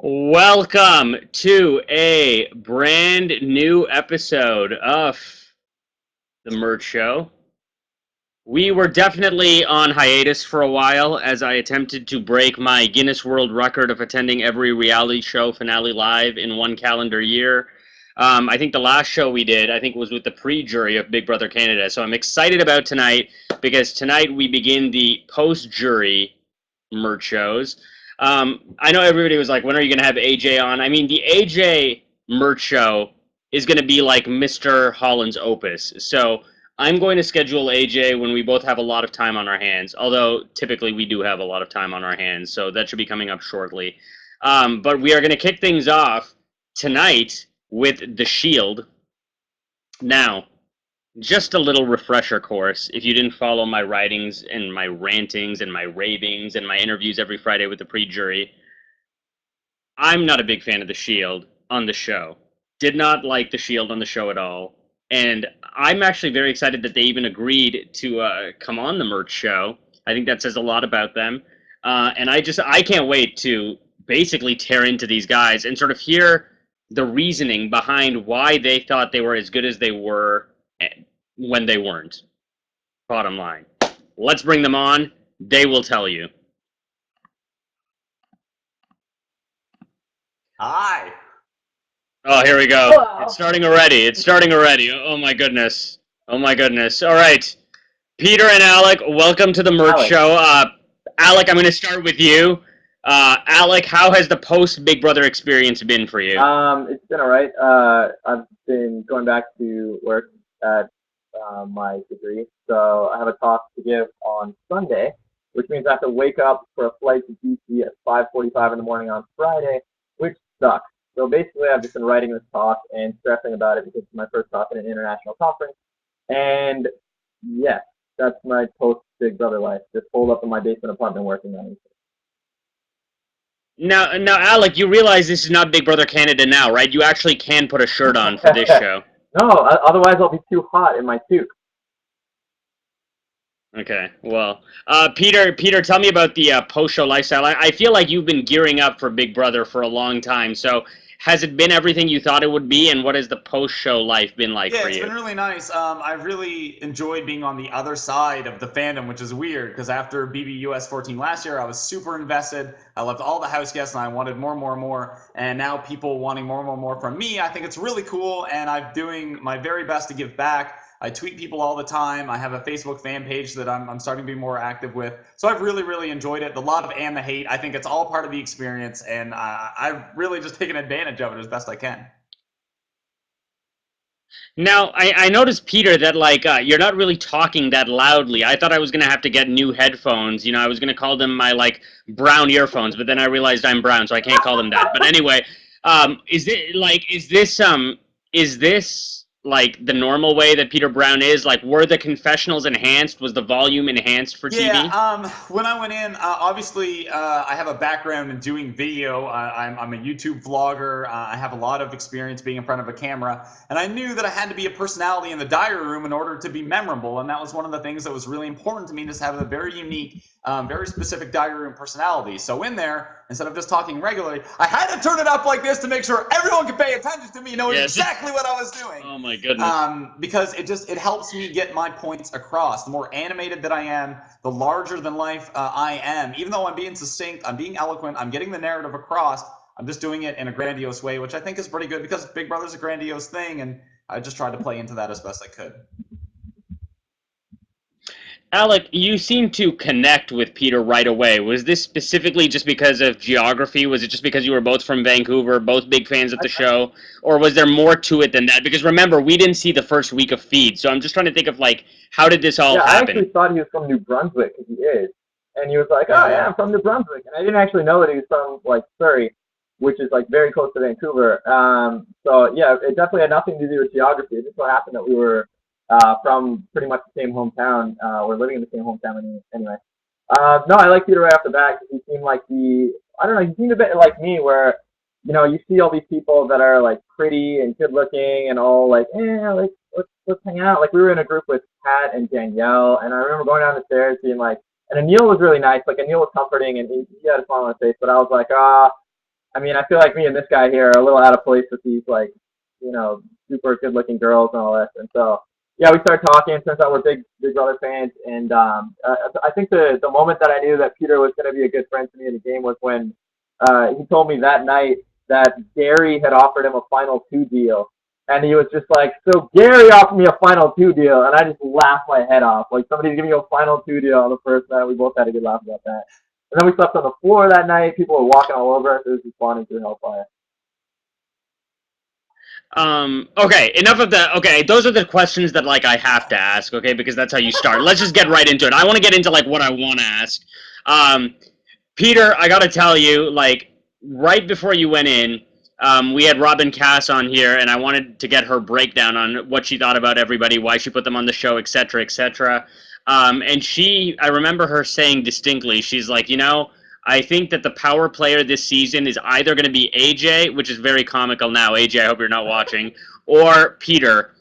Welcome to a brand new episode of the Murtz Show. We were definitely on hiatus for a while as I attempted to break my Guinness World Record of attending every reality show finale live in one calendar year. I think the last show we did, I think, was with the pre-jury of Big Brother Canada. So I'm excited about tonight because tonight we begin the post-jury Murtz shows. I know everybody was like, when are you going to have AJ on? I mean, the AJ Murtz show is going to be like Mr. Holland's Opus. So I'm going to schedule AJ when we both have a lot of time on our hands, although typically we do have a lot of time on our hands, so that should be coming up shortly. But we are going to kick things off tonight with The Shield. Now, just a little refresher course if you didn't follow my writings and my rantings and my ravings and my interviews every Friday with the pre-jury. I'm not a big fan of The Shield on the show. Did not like The Shield on the show at all. And I'm actually very excited that they even agreed to come on the Murtz show. I think that says a lot about them. And I can't wait to basically tear into these guys and sort of hear the reasoning behind why they thought they were as good as they were when they weren't. Bottom line. Let's bring them on. They will tell you. Hi. Oh, here we go. Hello. It's starting already. It's starting already. Oh my goodness. Oh my goodness. All right. Peter and Alec, welcome to the Murtz Alec. show. Alec, I'm going to start with you. Alec, how has the post Big Brother experience been for you? It's been all right. I've been going back to work at my degree, so I have a talk to give on Sunday, which means I have to wake up for a flight to DC at 5:45 in the morning on Friday, which sucks. So basically, I've just been writing this talk and stressing about it because it's my first talk at an international conference. And yes, that's my post Big Brother life. Just holed up in my basement apartment working on it. Now, Alec, you realize this is not Big Brother Canada now, right? You actually can put a shirt on for this show. No, otherwise I'll be too hot in my suit. Okay, well, Peter, tell me about the post-show lifestyle. I feel like you've been gearing up for Big Brother for a long time. So, has it been everything you thought it would be, and what has the post-show life been like Yeah, for it's you? been really nice. I really enjoyed being on the other side of the fandom, which is weird because after BBUS 14 last year, I was super invested. I loved all the house guests and I wanted more and more and more. And now people wanting more and more and more from me, I think it's really cool. And I'm doing my very best to give back. I tweet people all the time. I have a Facebook fan page that I'm starting to be more active with. So I've really, really enjoyed it. The love and the hate, I think it's all part of the experience. And I've really just taken advantage of it as best I can. Now, I noticed, Peter, that like you're not really talking that loudly. I thought I was gonna have to get new headphones. You know, I was gonna call them my like brown earphones, but then I realized I'm brown, so I can't call them that. But anyway, is this like the normal way that Peter Brown is? Like, were the confessionals enhanced? Was the volume enhanced for Yeah, TV? when I went in, obviously, I have a background in doing video. I'm a YouTube vlogger. I have a lot of experience being in front of a camera, and I knew that I had to be a personality in the diary room in order to be memorable, and that was one of the things that was really important to me, to have a very unique, very specific diary room personality. So in there, instead of just talking regularly, I had to turn it up like this to make sure everyone could pay attention to me, knowing Yes. exactly what I was doing. Oh my goodness. Because it helps me get my points across. The more animated that I am, the larger than life I am. Even though I'm being succinct, I'm being eloquent, I'm getting the narrative across. I'm just doing it in a grandiose way, which I think is pretty good because Big Brother's a grandiose thing, and I just tried to play into that as best I could. Alec, you seem to connect with Peter right away. Was this specifically just because of geography? Was it just because you were both from Vancouver, both big fans of the show? Or was there more to it than that? Because remember, we didn't see the first week of feed, so I'm just trying to think of, like, how did this all Yeah, I happen? actually thought he was from New Brunswick, because he is. And he was like, oh, yeah, I'm from New Brunswick. And I didn't actually know that he was from, like, Surrey, which is, like, very close to Vancouver. So, yeah, it definitely had nothing to do with geography. It just so happened that we were from pretty much the same hometown. We're living in the same hometown anyway. No, I like Peter right off the bat because he seemed like I don't know, he seemed a bit like me where, you know, you see all these people that are like pretty and good looking and all like, like let's hang out. Like we were in a group with Pat and Danielle, and I remember going down the stairs being like, and Anil was really nice. Like Anil was comforting and he had a smile on his face, but I was like, I mean, I feel like me and this guy here are a little out of place with these like, super good-looking girls and all that. And so, yeah, we started talking. Turns out we're Big Brother fans, and I think the moment that I knew that Peter was going to be a good friend to me in the game was when he told me that night that Gary had offered him a final two deal. And he was just like, so Gary offered me a final two deal, and I just laughed my head off. Like, somebody's giving you a final two deal on the first night. We both had a good laugh about that. And then we slept on the floor that night. People were walking all over us. It was just spawning through hellfire. Okay, enough of that. Okay, those are the questions that like I have to ask, okay, because that's how you start. Let's just get right into it. I want to get into like what I want to ask. Um, Peter, I gotta tell you, like right before you went in, we had Robin Cass on here, and I wanted to get her breakdown on what she thought about everybody, why she put them on the show, etc., etc. And I remember her saying distinctly, she's like, I think that the power player this season is either going to be AJ, which is very comical now. AJ, I hope you're not watching, or Peter.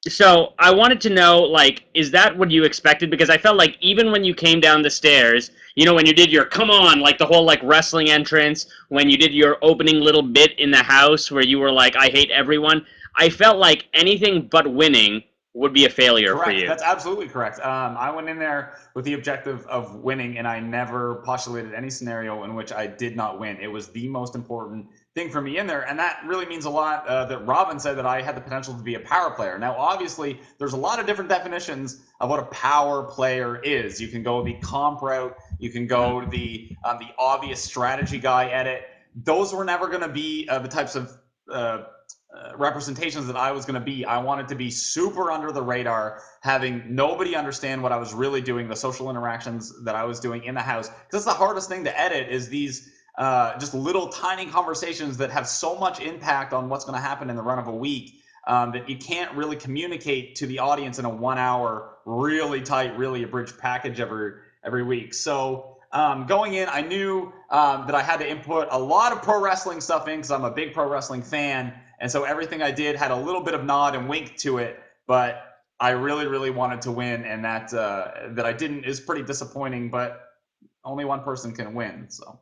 So I wanted to know, like, is that what you expected? Because I felt like even when you came down the stairs, when you did your come on, like the whole like wrestling entrance, when you did your opening little bit in the house where you were like, I hate everyone, I felt like anything but winning would be a failure for Correct. you. That's absolutely correct. I went in there with the objective of winning, and I never postulated any scenario in which I did not win. It was the most important thing for me in there, and that really means a lot. That Robin said that I had the potential to be a power player. Now, obviously, there's a lot of different definitions of what a power player is. You can go the comp route. You can go the obvious strategy guy edit. Those were never going to be the types of representations that I was going to be. I wanted to be super under the radar, having nobody understand what I was really doing, the social interactions that I was doing in the house. Because that's the hardest thing to edit, is these just little tiny conversations that have so much impact on what's going to happen in the run of a week, that you can't really communicate to the audience in a 1 hour, really tight, really abridged package every week. So going in, I knew that I had to input a lot of pro wrestling stuff in, because I'm a big pro wrestling fan. And so everything I did had a little bit of nod and wink to it, but I really, really wanted to win, and that I didn't is pretty disappointing. But only one person can win, so.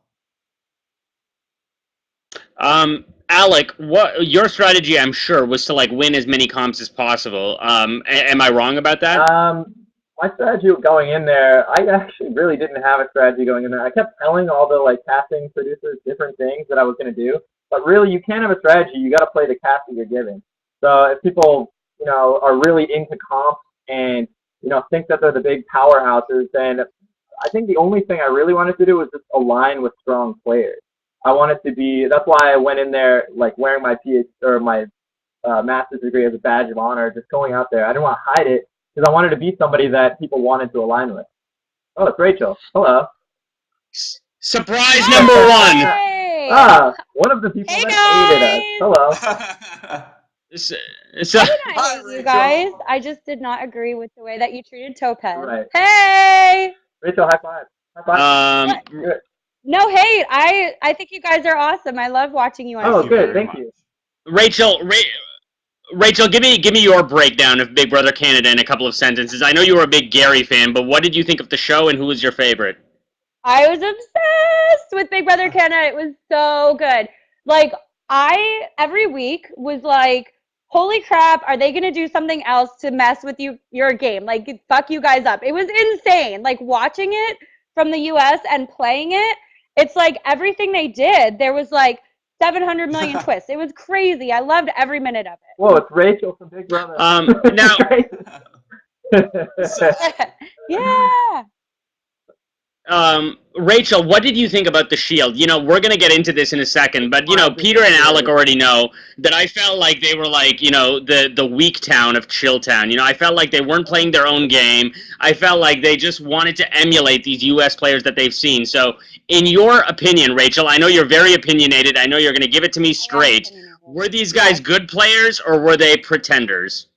Alec, what your strategy, I'm sure, was to like win as many comps as possible. Am I wrong about that? My strategy going in there, I actually really didn't have a strategy going in there. I kept telling all the like casting producers different things that I was going to do, but really you can't have a strategy. You got to play the cast that you're given. So if people, are really into comps and think that they're the big powerhouses, then I think the only thing I really wanted to do was just align with strong players. I wanted to be. That's why I went in there like wearing my PhD or my master's degree as a badge of honor, just going out there. I didn't want to hide it, because I wanted to be somebody that people wanted to align with. Oh, it's Rachel. Hello. Surprise number one. Hey! One of the people Hey, that hated us. Hello. So, I did not Hi, hate you Rachel. guys. I just did not agree with the way that you treated Topaz. Right. Hey! Rachel, high five. High five. Good. No hate. I think you guys are awesome. I love watching you on Oh, TV. good. Thank you. Rachel, give me your breakdown of Big Brother Canada in a couple of sentences. I know you were a big Gary fan, but what did you think of the show, and who was your favorite? I was obsessed with Big Brother Canada. It was so good. Like, I every week was like, holy crap, are they gonna do something else to mess with your game? Like, fuck you guys up. It was insane. Like, watching it from the US and playing it, it's like everything they did, there was like 700 million twists. It was crazy. I loved every minute of it. Whoa, it's Rachel from Big Brother. Now, Yeah. Rachel, what did you think about the Shield? We're gonna get into this in a second, but Peter and Alec already know that I felt like they were like, the weak town of Chilltown. I felt like they weren't playing their own game. I felt like they just wanted to emulate these U.S. players that they've seen. So, in your opinion, Rachel, I know you're very opinionated. I know you're gonna give it to me straight. Were these guys good players, or were they pretenders?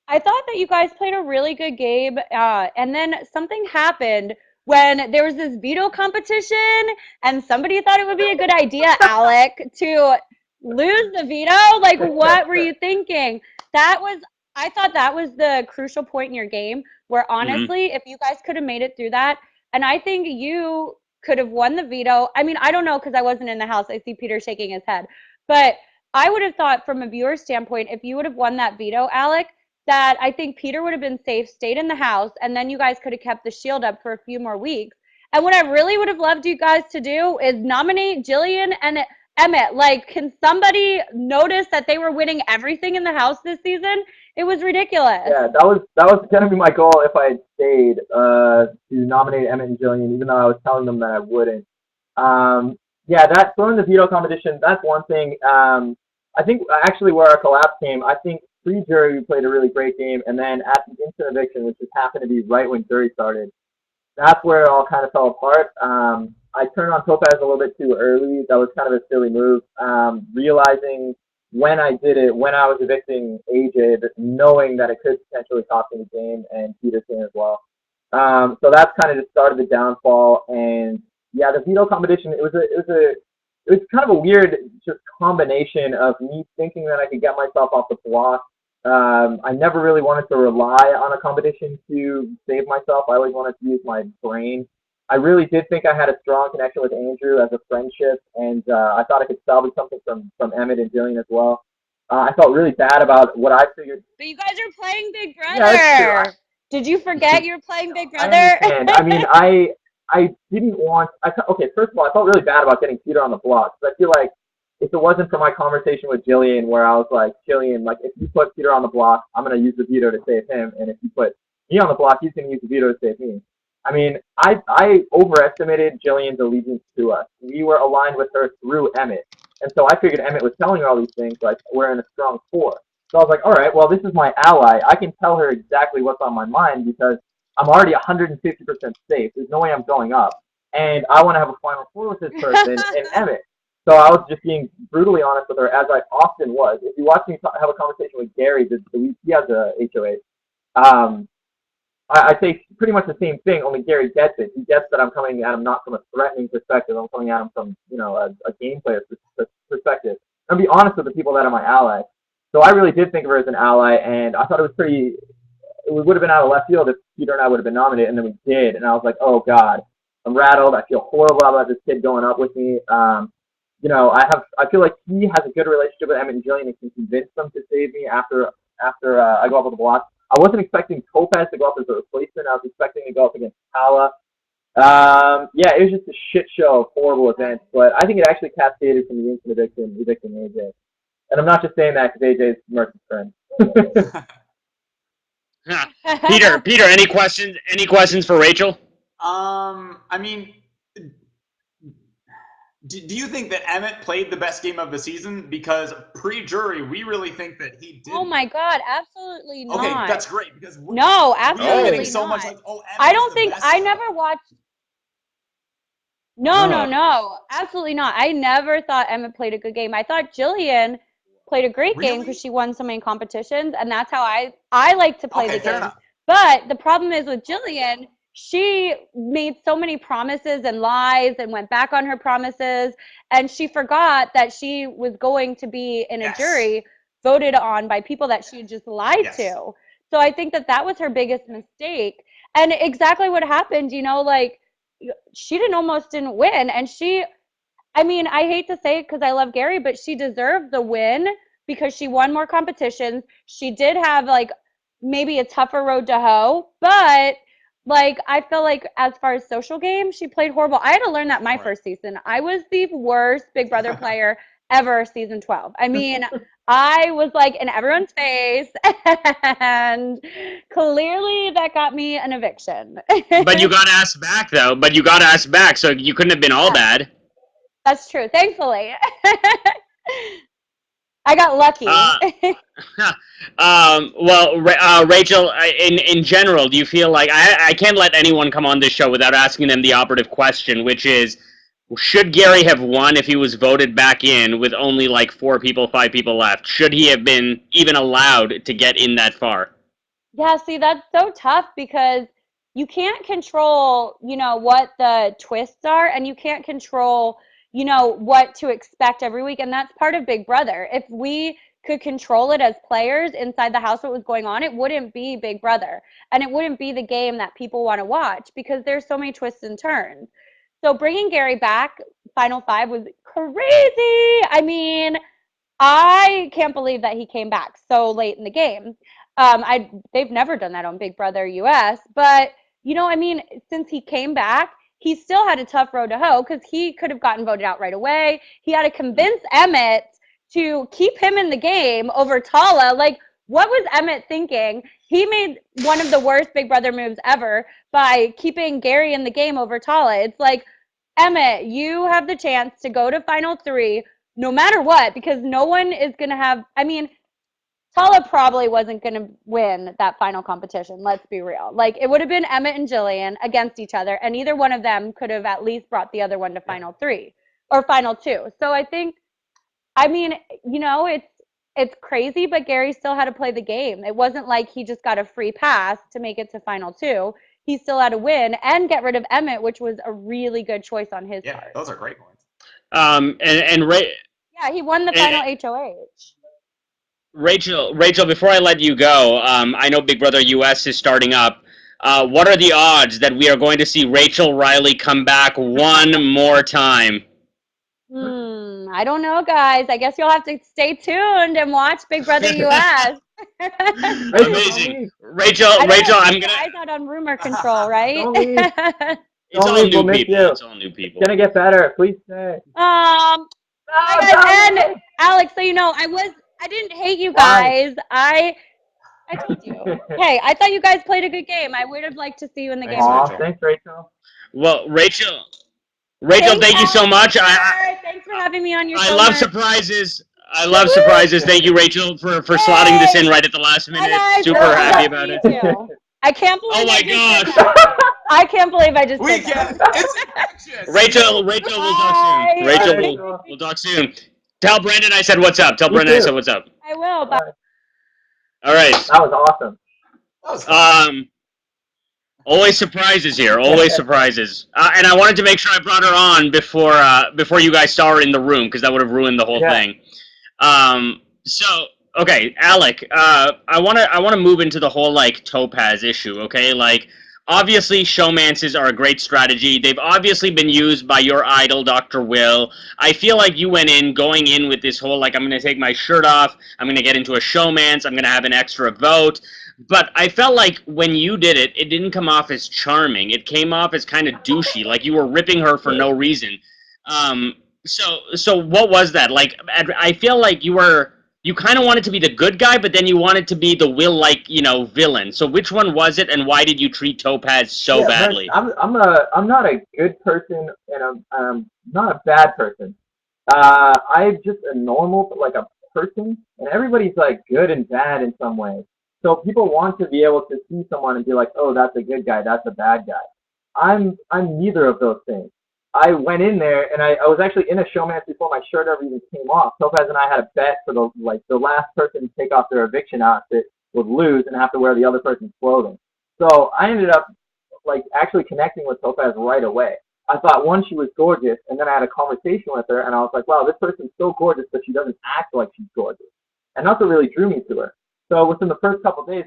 I thought that you guys played a really good game, and then something happened when there was this veto competition, and somebody thought it would be a good idea, Alec, to lose the veto. Like, what were you thinking? I thought that was the crucial point in your game, where honestly, if you guys could have made it through that, and I think you could have won the veto. I mean, I don't know because I wasn't in the house. I see Peter shaking his head. But I would have thought from a viewer standpoint, if you would have won that veto, Alec, that I think Peter would have been safe, stayed in the house, and then you guys could have kept the shield up for a few more weeks. And what I really would have loved you guys to do is nominate Jillian and Emmett. Like, can somebody notice that they were winning everything in the house this season? It was ridiculous. Yeah, that was gonna be my goal if I had stayed, to nominate Emmett and Jillian, even though I was telling them that I wouldn't. Yeah, that throwing the veto competition, that's one thing. I think actually where our collapse came, I think pre-jury we played a really great game, and then at the instant eviction, which just happened to be right when jury started, that's where it all kind of fell apart. I turned on Topaz a little bit too early. That was kind of a silly move. Realizing when I did it, when I was evicting AJ, knowing that it could potentially cost me the game and Peter's game as well. So that's kind of just started the downfall. And yeah, the veto competition, it was kind of a weird just combination of me thinking that I could get myself off the block. I never really wanted to rely on a competition to save myself. I always wanted to use my brain. I really did think I had a strong connection with Andrew as a friendship, and I thought I could salvage something from Emmett and Jillian as well. I felt really bad about what I figured. But you guys are playing Big Brother. Yeah, that's true. Did you forget you were playing Big Brother? I understand. I mean, I didn't want. Okay, first of all, I felt really bad about getting Peter on the block because I feel like if it wasn't for my conversation with Jillian, where I was like, Jillian, like if you put Peter on the block, I'm gonna use the veto to save him, and if you put me on the block, he's gonna use the veto to save me. I mean, I overestimated Jillian's allegiance to us. We were aligned with her through Emmett, and so I figured Emmett was telling her all these things, like we're in a strong four. So I was like, all right, well, this is my ally. I can tell her exactly what's on my mind because I'm already 150% safe. There's no way I'm going up. And I want to have a final four with this person and Emmett. So I was just being brutally honest with her, as I often was. If you watch me have a conversation with Gary, he has a HOA. I say pretty much the same thing, only Gary gets it. He gets that I'm coming at him not from a threatening perspective. I'm coming at him from, a game player perspective. And be honest with the people that are my allies. So I really did think of her as an ally, and I thought it would have been out of left field if Peter and I would have been nominated, and then we did. And I was like, oh, God, I'm rattled. I feel horrible about this kid going up with me. I feel like he has a good relationship with Emmett and Jillian and can convince them to save me after I go up on the block. I wasn't expecting Topaz to go up as a replacement. I was expecting to go up against Hala. Yeah, it was just a shit show of horrible events, but I think it actually cascaded from the instant evicting AJ. And I'm not just saying that because AJ is Murtz's friend. Peter, any questions? Any questions for Rachel? I mean, do you think that Emmett played the best game of the season? Because pre-jury, we really think that he did. Oh my God, absolutely not. Okay, that's great because no, absolutely we're not. getting so much like, Emmett I don't think best I never watched. No, absolutely not. I never thought Emmett played a good game. I thought Jillian played a great game because she won so many competitions, and that's how I like to play the game. But the problem is with Jillian, she made so many promises and lies and went back on her promises, and she forgot that she was going to be in a jury voted on by people that she just lied to. So I think that was her biggest mistake. And exactly what happened, she almost didn't win. And I hate to say it because I love Gary, but she deserved the win because she won more competitions. She did have maybe a tougher road to hoe, but I feel like as far as social game, she played horrible. I had to learn that my first season. I was the worst Big Brother player ever, season 12. I was in everyone's face, and clearly that got me an eviction. But you got asked back, though. So you couldn't have been all bad. That's true. Thankfully. I got lucky. Rachel, in general, do you feel like I can't let anyone come on this show without asking them the operative question, which is, should Gary have won if he was voted back in with only 5 people left? Should he have been even allowed to get in that far? Yeah, see, that's so tough because you can't control, what the twists are, and you can't control what to expect every week. And that's part of Big Brother. If we could control it as players inside the house, what was going on, it wouldn't be Big Brother. And it wouldn't be the game that people want to watch because there's so many twists and turns. So bringing Gary back, Final Five was crazy. I mean, I can't believe that he came back so late in the game. They've never done that on Big Brother US, but I mean, since he came back, he still had a tough road to hoe because he could have gotten voted out right away. He had to convince Emmett to keep him in the game over Tala. Like, what was Emmett thinking? He made one of the worst Big Brother moves ever by keeping Gary in the game over Tala. It's like, Emmett, you have the chance to go to Final Three no matter what, because no one is going to have, I mean, Tala probably wasn't going to win that final competition. Let's be real. Like, it would have been Emmett and Jillian against each other, and either one of them could have at least brought the other one to Final Three or Final Two. So I think, I mean, it's crazy, but Gary still had to play the game. It wasn't like he just got a free pass to make it to Final Two. He still had to win and get rid of Emmett, which was a really good choice on his part. Yeah, those are great points. Yeah, he won the final HOH. Rachel, before I let you go, I know Big Brother US is starting up. What are the odds that we are going to see Rachel Riley come back one more time? I don't know, guys. I guess you'll have to stay tuned and watch Big Brother US. Amazing. Rachel, I'm gonna. Eyes out on rumor control, right? Don't leave. It's all new people. It's all new people. It's gonna get better. Please stay. And Alex, so I didn't hate you guys. I told you. Hey, I thought you guys played a good game. I would have liked to see you in the game. Thanks, Rachel. Well, Rachel, thank you so much. Thanks for having me on your show. I love surprises. Thank you, Rachel, for slotting this in right at the last minute. Super happy about it. I can't believe. Oh my gosh. I can't believe I just. It's infectious. Rachel, we'll talk soon. Rachel, we'll talk soon. Tell Brandon I said what's up. I will. Bye. All right. That was awesome. Always surprises here. Always surprises. And I wanted to make sure I brought her on before you guys saw her in the room, because that would have ruined the whole thing. So okay, Alec. I wanna move into the whole like Topaz issue. Okay, like. Obviously, showmances are a great strategy. They've obviously been used by your idol, Dr. Will. I feel like you went in, going in with this whole, like, I'm going to take my shirt off, I'm going to get into a showmance, I'm going to have an extra vote. But I felt like when you did it, it didn't come off as charming. It came off as kind of douchey, like you were ripping her for no reason. So what was that? Like, I feel like you kind of wanted to be the good guy, but then you wanted to be the Will-like, villain. So which one was it, and why did you treat Topaz so badly? I'm not a good person, and I'm not a bad person. I'm just a normal, like a person, and everybody's like good and bad in some way. So people want to be able to see someone and be like, oh, that's a good guy, that's a bad guy. I'm neither of those things. I went in there, and I was actually in a showmance before my shirt ever even came off. Topaz and I had a bet for the last person to take off their eviction outfit would lose and have to wear the other person's clothing. So I ended up actually connecting with Topaz right away. I thought, one, she was gorgeous, and then I had a conversation with her, and I was like, wow, this person's so gorgeous, but she doesn't act like she's gorgeous. And that's what really drew me to her. So within the first couple of days,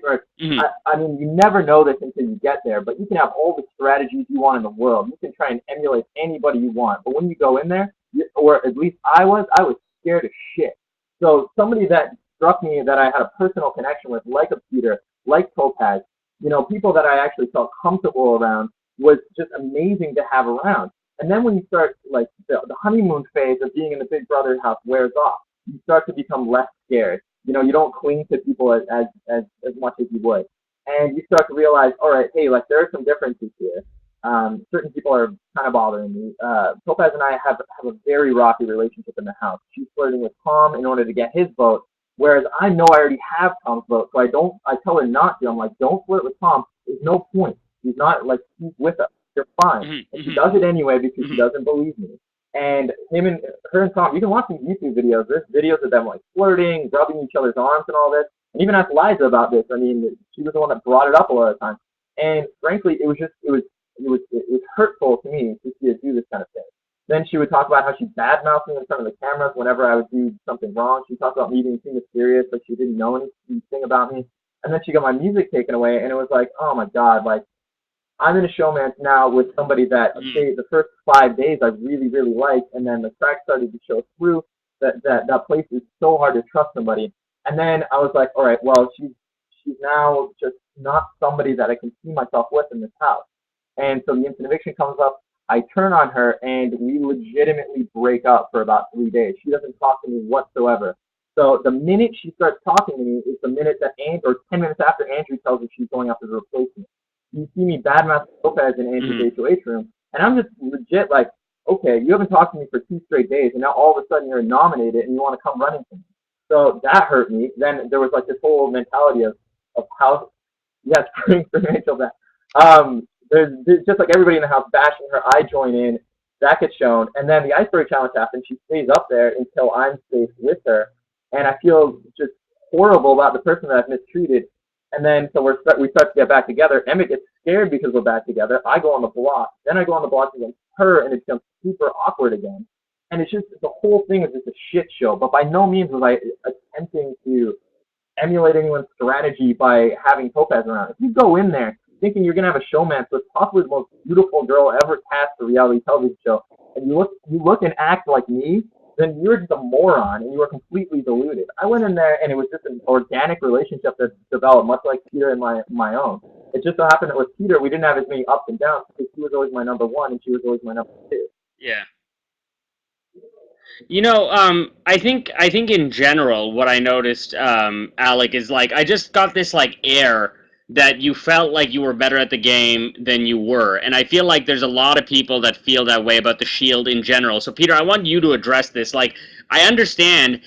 I mean, you never know this until you get there, but you can have all the strategies you want in the world. You can try and emulate anybody you want. But when you go in there, or at least I was scared as shit. So somebody that struck me that I had a personal connection with, like a Peter, like Topaz, people that I actually felt comfortable around, was just amazing to have around. And then when you start, like, the honeymoon phase of being in the Big Brother house wears off, you start to become less scared. You don't cling to people as much as you would. And you start to realize, all right, hey, like, there are some differences here. Certain people are kind of bothering me. Topaz and I have a very rocky relationship in the house. She's flirting with Tom in order to get his vote, whereas I know I already have Tom's vote, so I tell her not to. I'm like, don't flirt with Tom. There's no point. He's not, like, he's with us. You're fine. Mm-hmm. And she does it anyway because she doesn't believe me. And her and Tom, you can watch some YouTube videos. There's videos of them like flirting, rubbing each other's arms and all this. And even asked Liza about this. I mean, she was the one that brought it up a lot of times. And frankly, it was hurtful to me to see her do this kind of thing. Then she would talk about how she badmouthed me in front of the cameras whenever I would do something wrong. She talked about me being too mysterious, like she didn't know anything about me. And then she got my music taken away, and it was like, oh my God, like, I'm in a showmance now with somebody that, say, the first 5 days I really, really liked, and then the cracks started to show through. That place is so hard to trust somebody. And then I was like, all right, well, she's now just not somebody that I can see myself with in this house. And so the instant eviction comes up. I turn on her, and we legitimately break up for about 3 days. She doesn't talk to me whatsoever. So the minute she starts talking to me is the minute that or 10 minutes after Andrew tells her she's going after the replacement. You see me badmouth Lopez in Andrew's HOH room, and I'm just legit like, okay, you haven't talked to me for 2 straight days, and now all of a sudden you're nominated and you want to come running to me. So that hurt me. Then there was like this whole mentality of how, yes, for Rachel, that there's just like everybody in the house bashing her. I join in, that gets shown, and then the iceberg challenge happens. She stays up there until I'm safe with her, and I feel just horrible about the person that I've mistreated. And then so we start to get back together. Emmett gets scared because we're back together. I go on the block. Then I go on the block against her, and it becomes super awkward again. And it's just, the whole thing is just a shit show. But by no means was I attempting to emulate anyone's strategy by having Topaz around. If you go in there thinking you're going to have a showmance with possibly the most beautiful girl ever cast a reality television show, and you look and act like me, then you're just a moron and you are completely deluded. I went in there and it was just an organic relationship that developed, much like Peter and my own. It just so happened that with Peter, we didn't have as many ups and downs because he was always my number one and she was always my number two. Yeah. I think in general, what I noticed, Alec, is like I just got this like air that you felt like you were better at the game than you were, and I feel like there's a lot of people that feel that way about the Shield in general. So, Peter, I want you to address this. Like, I understand,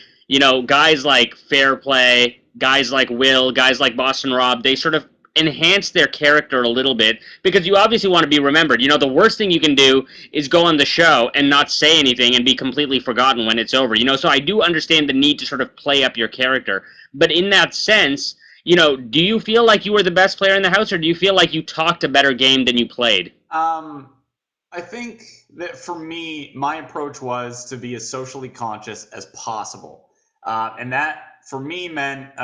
guys like Fair Play, guys like Will, guys like Boston Rob, they sort of enhance their character a little bit because you obviously want to be remembered. The worst thing you can do is go on the show and not say anything and be completely forgotten when it's over. So I do understand the need to sort of play up your character. But in that sense, do you feel like you were the best player in the house, or do you feel like you talked a better game than you played? I think that for me, my approach was to be as socially conscious as possible. And that, for me, meant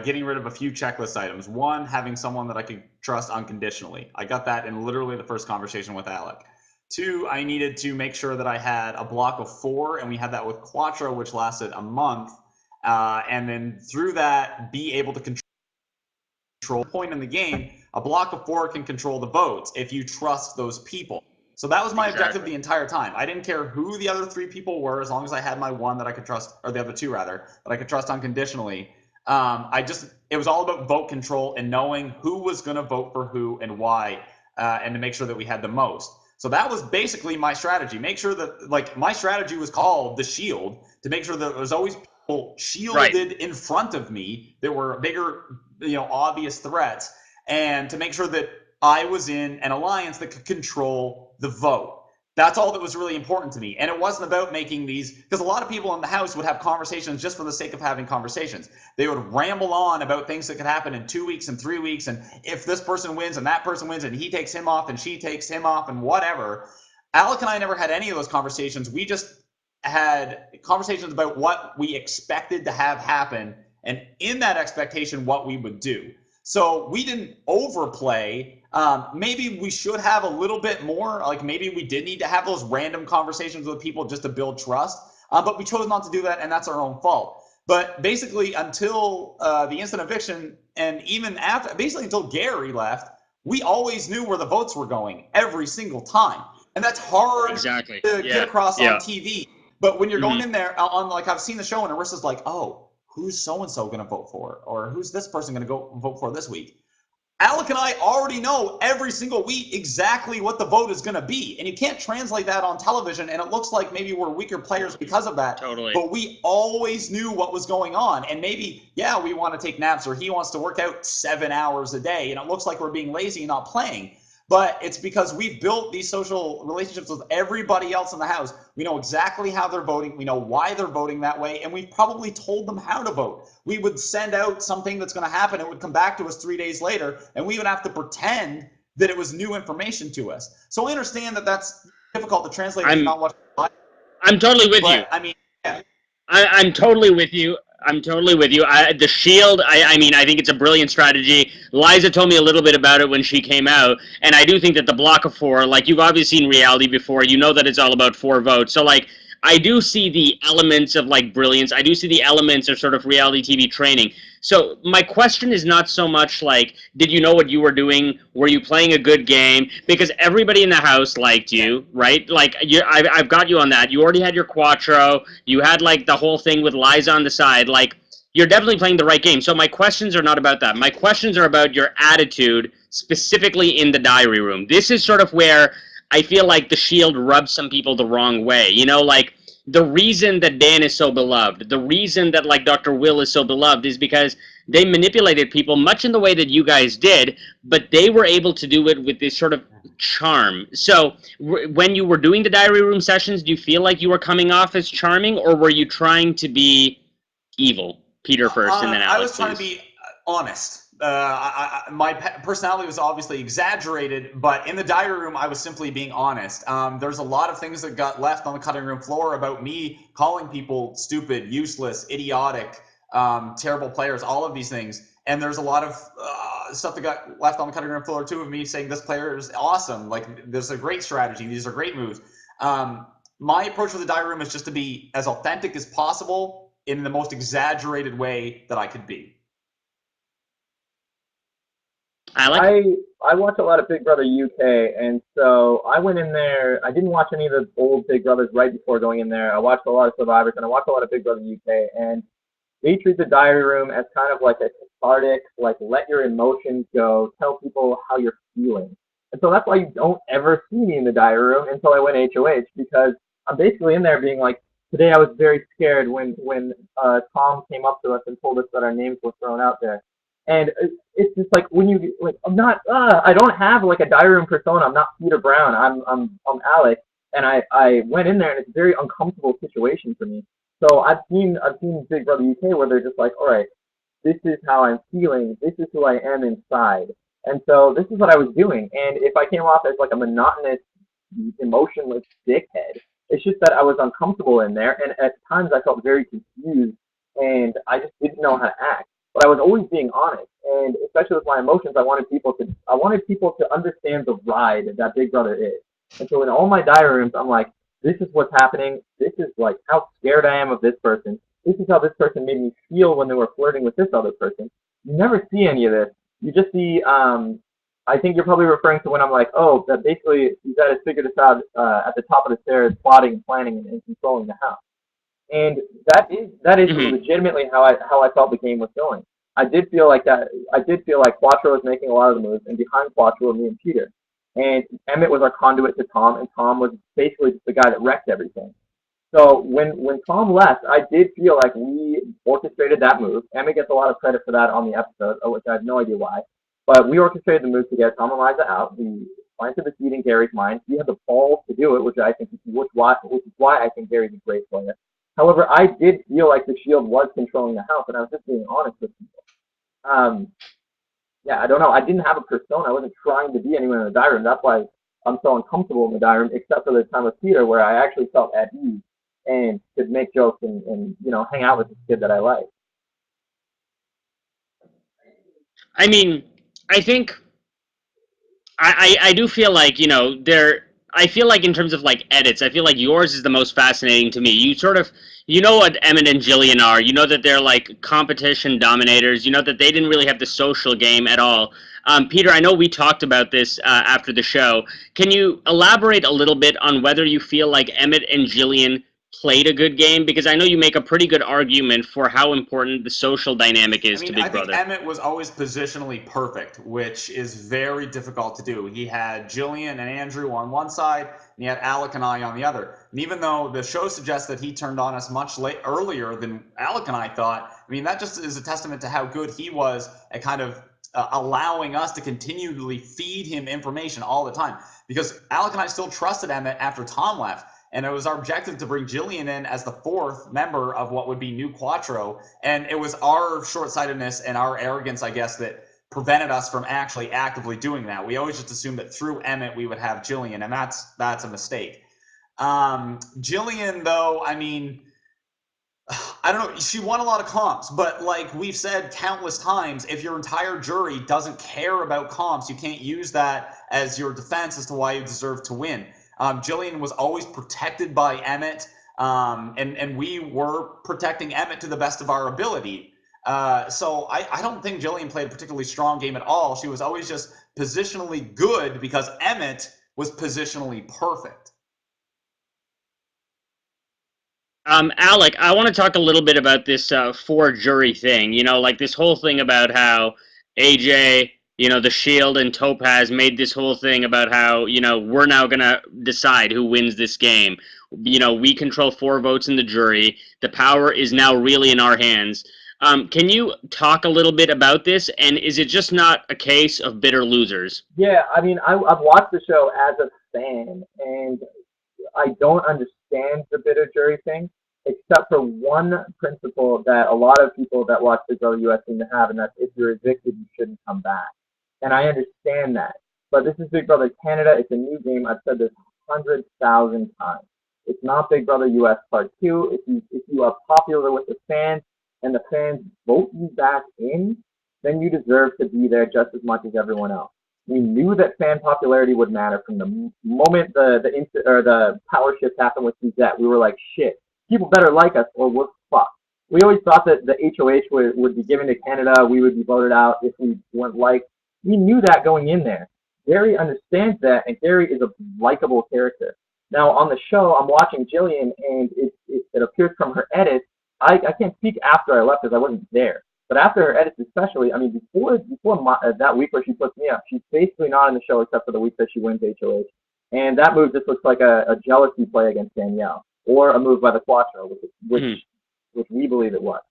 getting rid of a few checklist items. One, having someone that I could trust unconditionally. I got that in literally the first conversation with Alec. Two, I needed to make sure that I had a block of 4, and we had that with Quattro, which lasted a month. And then through that, be able to control point in the game. A block of 4 can control the votes if you trust those people. So that was my objective the entire time. I didn't care who the other 3 people were, as long as I had my one that I could trust, or the other 2 rather, that I could trust unconditionally. It was all about vote control and knowing who was going to vote for who and why, and to make sure that we had the most. So that was basically my strategy. Make sure that, like, my strategy was called the Shield, to make sure that there was always people shielded in front of me that were bigger, obvious threats, and to make sure that I was in an alliance that could control the vote. That's all that was really important to me. And it wasn't about making these, because a lot of people in the house would have conversations just for the sake of having conversations. They would ramble on about things that could happen in 2 weeks and 3 weeks, and if this person wins and that person wins and he takes him off and she takes him off and whatever. Alec and I never had any of those conversations. We just had conversations about what we expected to have happen, and in that expectation, what we would do. So we didn't overplay. Maybe we should have a little bit more. Like, maybe we did need to have those random conversations with people just to build trust. But we chose not to do that, and that's our own fault. But basically, until the instant eviction, and even after, basically until Gary left, we always knew where the votes were going every single time. And that's hard to get across on TV. But when you're going in there on, like, I've seen the show, and Arissa's like, oh, who's so-and-so going to vote for? Or who's this person going to go vote for this week? Alec and I already know every single week exactly what the vote is going to be. And you can't translate that on television, and it looks like maybe we're weaker players because of that. Totally. But we always knew what was going on. And maybe, we want to take naps, or he wants to work out 7 hours a day, and it looks like we're being lazy and not playing. But it's because we've built these social relationships with everybody else in the house. We know exactly how they're voting. We know why they're voting that way. And we've probably told them how to vote. We would send out something that's going to happen. It would come back to us 3 days later, and we would have to pretend that it was new information to us. So I understand that that's difficult to translate. I'm totally with you. I mean, I'm totally with you. I'm totally with you. The Shield, I mean, I think it's a brilliant strategy. Liza told me a little bit about it when she came out, and I do think that the block of 4, like, you've obviously seen reality before, you know that it's all about 4 votes. So, like, I do see the elements of, like, brilliance. I do see the elements of sort of reality TV training. So my question is not so much like, did you know what you were doing? Were you playing a good game? Because everybody in the house liked you, right? Like, I've got you on that. You already had your Quattro. You had, like, the whole thing with Liza on the side. Like, you're definitely playing the right game. So my questions are not about that. My questions are about your attitude, specifically in the diary room. This is sort of where I feel like the Shield rubs some people the wrong way. You know, like, the reason that Dan is so beloved, the reason that, like, Dr. Will is so beloved is because they manipulated people much in the way that you guys did, but they were able to do it with this sort of charm. So when you were doing the diary room sessions, do you feel like you were coming off as charming, or were you trying to be evil? Peter first, and then Alec, I was trying to please. be honest. My personality was obviously exaggerated, but in the diary room, I was simply being honest. There's a lot of things that got left on the cutting room floor about me calling people stupid, useless, idiotic, terrible players, all of these things. And there's a lot of stuff that got left on the cutting room floor too of me saying this player is awesome. Like, this is a great strategy. These are great moves. My approach with the diary room is just to be as authentic as possible in the most exaggerated way that I could be. Alec? I watch a lot of Big Brother UK, and so I went in there. I didn't watch any of the old Big Brothers right before going in there. I watched a lot of Survivors, and I watched a lot of Big Brother UK, and they treat the diary room as kind of like a cathartic, like, let your emotions go, tell people how you're feeling. And so that's why you don't ever see me in the diary room until I went HOH, because I'm basically in there being like, today I was very scared when Tom came up to us and told us that our names were thrown out there. And it's just like, when you, like, I'm not, I don't have like a diary room persona. I'm not Peter Brown. I'm Alec. And I went in there, and it's a very uncomfortable situation for me. So I've seen Big Brother UK where they're just like, all right, this is how I'm feeling. This is who I am inside. And so this is what I was doing. And if I came off as like a monotonous, emotionless dickhead, it's just that I was uncomfortable in there. And at times I felt very confused, and I just didn't know how to act. But I was always being honest. And especially with my emotions, I wanted people to understand the ride that Big Brother is. And so in all my diary rooms, I'm like, this is what's happening. This is like how scared I am of this person. This is how this person made me feel when they were flirting with this other person. You never see any of this. You just see, I think you're probably referring to when I'm like, oh, that basically you guys figured this out at the top of the stairs, plotting and planning and controlling the house. And that is Mm-hmm. legitimately how I felt the game was going. I did feel like that. I did feel like Quattro was making a lot of the moves, and behind Quattro were me and Peter. And Emmett was our conduit to Tom, and Tom was basically just the guy that wrecked everything. So when Tom left, I did feel like we orchestrated that move. Emmett gets a lot of credit for that on the episode, which I have no idea why. But we orchestrated the move to get Tom and Liza out. We planted the seed in Gary's mind. He had the balls to do it, which is why I think Gary's a great player. However, I did feel like the Shield was controlling the house, and I was just being honest with people. Um, yeah, I don't know. I didn't have a persona. I wasn't trying to be anyone in the diary room. That's why I'm so uncomfortable in the diary room, except for the time with Peter, where I actually felt at ease and could make jokes and hang out with this kid that I like. I mean, I think I do feel like, I feel like in terms of, like, edits, I feel like yours is the most fascinating to me. You sort of, you know what Emmett and Jillian are. You know that they're, like, competition dominators. You know that they didn't really have the social game at all. Peter, I know we talked about this after the show. Can you elaborate a little bit on whether you feel like Emmett and Jillian played a good game? Because I know you make a pretty good argument for how important the social dynamic I is to mean, I Big think Brother. Emmett was always positionally perfect, which is very difficult to do. He had Jillian and Andrew on one side, and he had Alec and I on the other. And even though the show suggests that he turned on us much earlier than Alec and I thought, I mean, that just is a testament to how good he was at kind of allowing us to continually feed him information all the time. Because Alec and I still trusted Emmett after Tom left. And it was our objective to bring Jillian in as the fourth member of what would be New Quattro. And it was our short-sightedness and our arrogance, I guess, that prevented us from actually actively doing that. We always just assumed that through Emmett we would have Jillian, and that's a mistake. Jillian, though, I mean, I don't know. She won a lot of comps, but like we've said countless times, if your entire jury doesn't care about comps, you can't use that as your defense as to why you deserve to win. Jillian was always protected by Emmett, and we were protecting Emmett to the best of our ability. So I don't think Jillian played a particularly strong game at all. She was always just positionally good because Emmett was positionally perfect. Alec, I want to talk a little bit about this four jury thing. You know, like this whole thing about how AJ, you know, the Shield and Topaz made this whole thing about how, you know, we're now going to decide who wins this game. You know, we control 4 votes in the jury. The power is now really in our hands. Can you talk a little bit about this? And is it just not a case of bitter losers? Yeah, I mean, I've watched the show as a fan, and I don't understand the bitter jury thing, except for one principle that a lot of people that watch Big Brother US seem to have, and that's if you're evicted, you shouldn't come back. And I understand that. But this is Big Brother Canada. It's a new game. I've said this 100,000 times. It's not Big Brother US Part 2. If you are popular with the fans and the fans vote you back in, then you deserve to be there just as much as everyone else. We knew that fan popularity would matter from the moment the power shift happened with Suzette. We were like, shit, people better like us or we're fucked. We always thought that the HOH would be given to Canada. We would be voted out if we weren't liked. We knew that going in there. Gary understands that, and Gary is a likable character. Now, on the show, I'm watching Jillian, and it appears from her edits. I can't speak after I left because I wasn't there. But after her edits especially, I mean, before that week where she puts me up, she's basically not in the show except for the week that she wins HOH. And that move just looks like a jealousy play against Danielle, or a move by the Quattro, which we believe it was.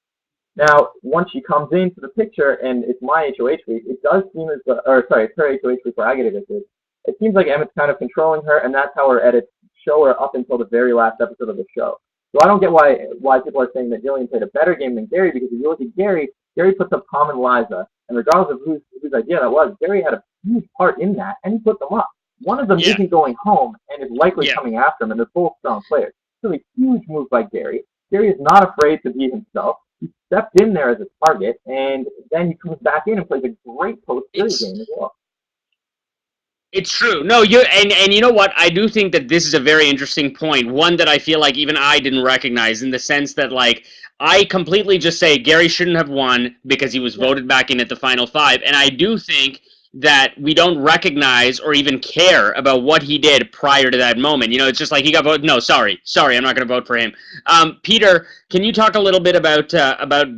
Now, once she comes into the picture, and it's my HOH week, it does seem it's her HOH week where I get evicted. It seems like Emmett's kind of controlling her, and that's how her edits show her up until the very last episode of the show. So I don't get why people are saying that Jillian played a better game than Gary, because if you look at Gary puts up Tom and Liza, and regardless of whose idea that was, Gary had a huge part in that, and he put them up. One of them isn't going home, and is likely coming after him, and they're both strong players. So a huge move by Gary. Gary is not afraid to be himself. He stepped in there as a target, and then he comes back in and plays a great post-jury game as well. It's true. No, and you know what? I do think that this is a very interesting point. One that I feel like even I didn't recognize, in the sense that, like, I completely just say Gary shouldn't have won because he was voted back in at the final 5. And I do think that we don't recognize or even care about what he did prior to that moment. You know, it's just like he got voted. No, sorry, I'm not going to vote for him. Peter, can you talk a little bit about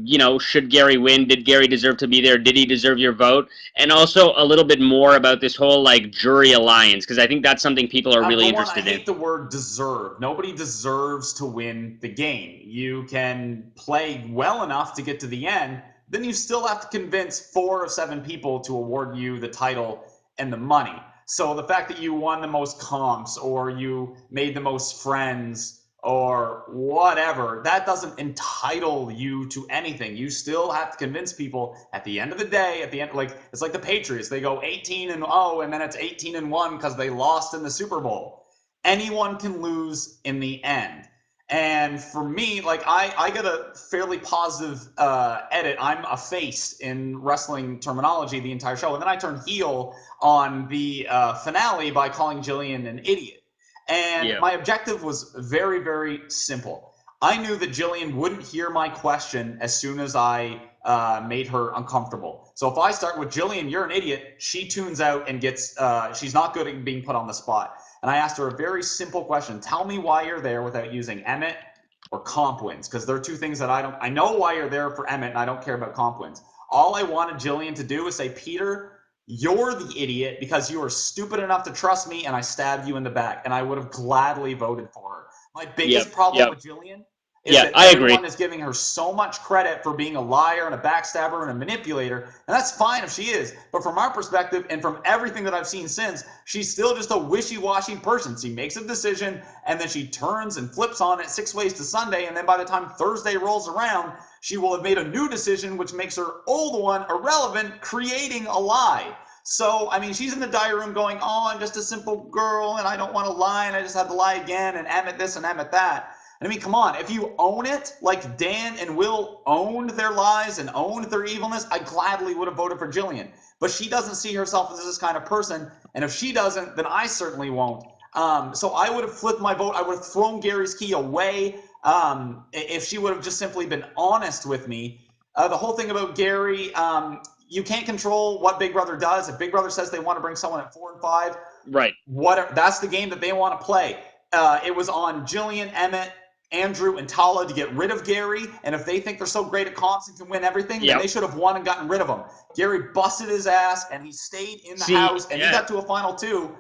you know, should Gary win? Did Gary deserve to be there? Did he deserve your vote? And also a little bit more about this whole like jury alliance, because I think that's something people are really interested in. I hate the word deserve. Nobody deserves to win the game. You can play well enough to get to the end, then you still have to convince 4 of 7 people to award you the title and the money. So the fact that you won the most comps, or you made the most friends, or whatever, that doesn't entitle you to anything. You still have to convince people at the end of the day, like, it's like the Patriots. They go 18-0, and then it's 18-1 because they lost in the Super Bowl. Anyone can lose in the end. And for me, like, I get a fairly positive edit. I'm a face in wrestling terminology the entire show. And then I turn heel on the finale by calling Jillian an idiot. And my objective was very, very simple. I knew that Jillian wouldn't hear my question as soon as I made her uncomfortable. So if I start with Jillian, you're an idiot, she tunes out and gets, she's not good at being put on the spot. And I asked her a very simple question. Tell me why you're there without using Emmett or comp wins, because there are 2 things that I know why you're there for Emmett, and I don't care about comp wins. All I wanted Jillian to do was say, Peter, you're the idiot because you were stupid enough to trust me, and I stabbed you in the back. And I would have gladly voted for her. My biggest problem with Jillian is that everyone is giving her so much credit for being a liar and a backstabber and a manipulator, and that's fine if she is. But from our perspective, and from everything that I've seen since, she's still just a wishy-washy person. She makes a decision, and then she turns and flips on it 6 ways to Sunday, and then by the time Thursday rolls around, she will have made a new decision, which makes her old one irrelevant, creating a lie. So, I mean, she's in the diary room going, oh, I'm just a simple girl, and I don't want to lie, and I just had to lie again, and Emmett this and Emmett that. And I mean, come on, if you own it, like Dan and Will owned their lies and owned their evilness, I gladly would have voted for Jillian. But she doesn't see herself as this kind of person, and if she doesn't, then I certainly won't. So I would have flipped my vote. I would have thrown Gary's key away if she would have just simply been honest with me. The whole thing about Gary, you can't control what Big Brother does. If Big Brother says they want to bring someone at 4 and 5, right, that's the game that they want to play. It was on Jillian, Emmett, Andrew, and Tala to get rid of Gary, and if they think they're so great at comps and can win everything, then they should have won and gotten rid of him. Gary busted his ass, and he stayed in the house, and he got to a final 2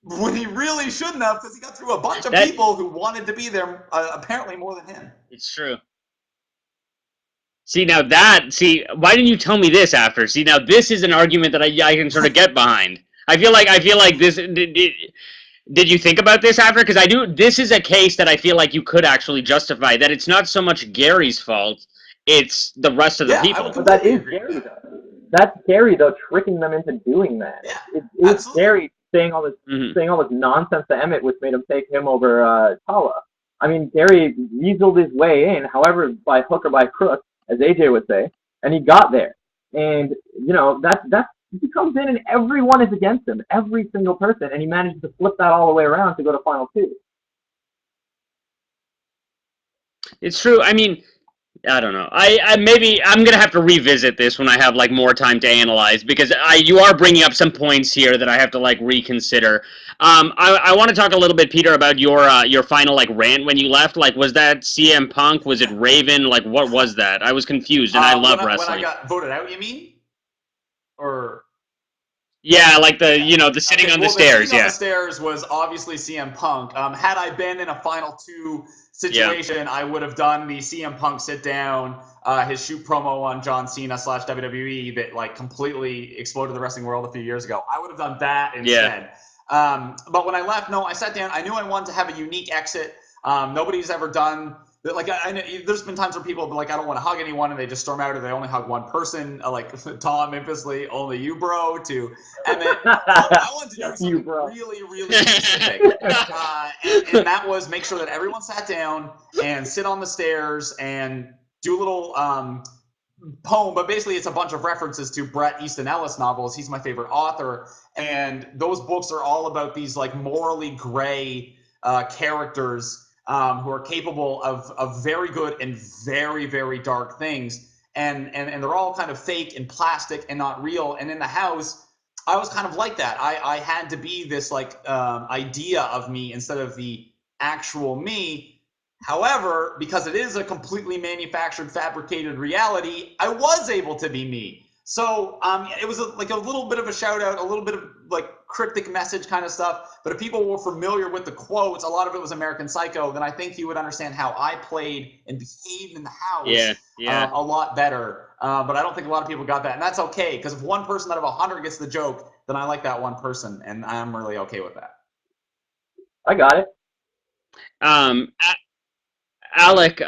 when he really shouldn't have, because he got through a bunch of people who wanted to be there, apparently more than him. It's true. See, now why didn't you tell me this after? See, now this is an argument that I can sort of get behind. I feel like this. Did you think about this after? Because this is a case that I feel like you could actually justify, that it's not so much Gary's fault, it's the rest of the people. But that is Gary, though. That's Gary, though, tricking them into doing that. Yeah, it's Gary saying all this nonsense to Emmett, which made him take him over Tala. I mean, Gary weaseled his way in, however, by hook or by crook, as AJ would say, and he got there. And, you know, that's he comes in and everyone is against him, every single person, and he manages to flip that all the way around to go to final 2. It's true. I mean, I don't know. I maybe I'm gonna have to revisit this when I have like more time to analyze, because you are bringing up some points here that I have to like reconsider. I want to talk a little bit, Peter, about your final like rant when you left. Like, was that CM Punk? Was it Raven? Like, what was that? I was confused, and I love wrestling. When I got voted out, you mean? Or yeah, like the sitting on the stairs. On the stairs was obviously CM Punk. Had I been in a final 2 situation, I would have done the CM Punk sit down, his shoot promo on John Cena / WWE that like completely exploded the wrestling world a few years ago. I would have done that instead. But when I left, no, I sat down. I knew I wanted to have a unique exit. Nobody's ever done. Like I know, there's been times where people have been like, I don't want to hug anyone, and they just storm out, or they only hug one person. Like Tom, infamously, only you, bro. To Emmett, I wanted to do something really, really specific, and that was make sure that everyone sat down and sit on the stairs and do a little poem. But basically, it's a bunch of references to Bret Easton Ellis novels. He's my favorite author, and those books are all about these like morally gray characters. Who are capable of very good and very, very dark things. And they're all kind of fake and plastic and not real. And in the house, I was kind of like that. I had to be this like idea of me instead of the actual me. However, because it is a completely manufactured, fabricated reality, I was able to be me. So it was like a little bit of a shout out, a little bit of like cryptic message kind of stuff. But if people were familiar with the quotes, a lot of it was American Psycho, then I think you would understand how I played and behaved in the house a lot better. But I don't think a lot of people got that. And that's okay, because if one person out of 100 gets the joke, then I like that one person. And I'm really okay with that. I got it. Alec,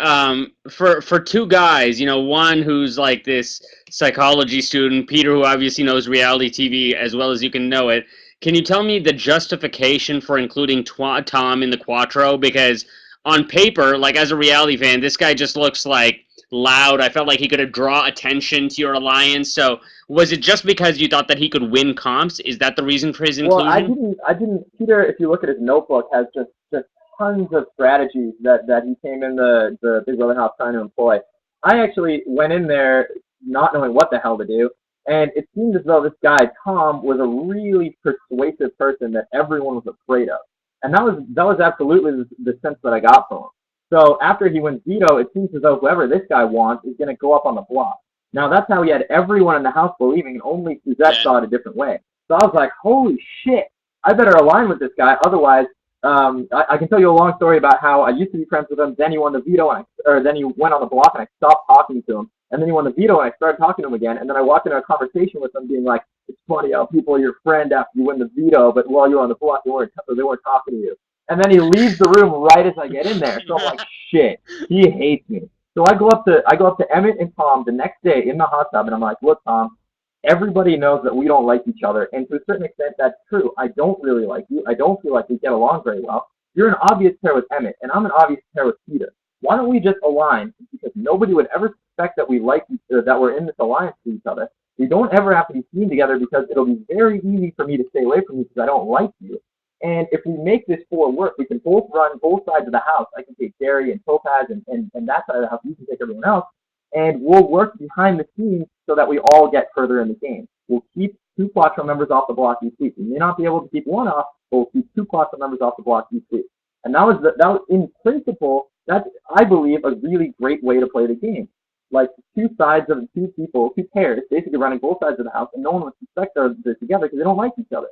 for two guys, one who's like this psychology student, Peter, who obviously knows reality TV as well as you can know it, can you tell me the justification for including Tom in the Quattro? Because on paper, like as a reality fan, this guy just looks like loud. I felt like he could draw attention to your alliance. So was it just because you thought that he could win comps? Is that the reason for his inclusion? Well, I didn't. Peter, if you look at his notebook, has just tons of strategies that he came in the Big Brother house trying to employ. I actually went in there not knowing what the hell to do, and it seemed as though this guy, Tom, was a really persuasive person that everyone was afraid of. And that was absolutely the sense that I got from him. So after he wins veto, it seems as though whoever this guy wants is going to go up on the block. Now, that's how he had everyone in the house believing, and only Suzette saw it a different way. So I was like, holy shit, I better align with this guy, otherwise I can tell you a long story about how I used to be friends with him. Then he won the veto, then he went on the block, and I stopped talking to him. And then he won the veto, and I started talking to him again. And then I walked into a conversation with him, being like, "It's funny how people are your friend after you win the veto, but while you're on the block, they weren't talking to you." And then he leaves the room right as I get in there. So I'm like, "Shit, he hates me." So I go up to Emmett and Tom the next day in the hot tub, and I'm like, "Look, Tom, everybody knows that we don't like each other, and to a certain extent, that's true. I don't really like you. I don't feel like we get along very well. you're an obvious pair with Emmett, and I'm an obvious pair with Peter. Why don't we just align? Because nobody would ever suspect that we like that we're in this alliance with each other. We don't ever have to be seen together because it'll be very easy for me to stay away from you because I don't like you. And if we make this 4 work, we can both run both sides of the house. I can take Gary and Topaz and that side of the house. You can take everyone else. And we'll work behind the scenes so that we all get further in the game. We'll keep 2 Quattro members off the block each week. We may not be able to keep 1 off, but we'll keep 2 Quattro members off the block each week. And that was in principle, that's, I believe, a really great way to play the game. Like 2 sides of 2 people, 2 pairs, basically running both sides of the house, and no one would suspect they're together because they don't like each other.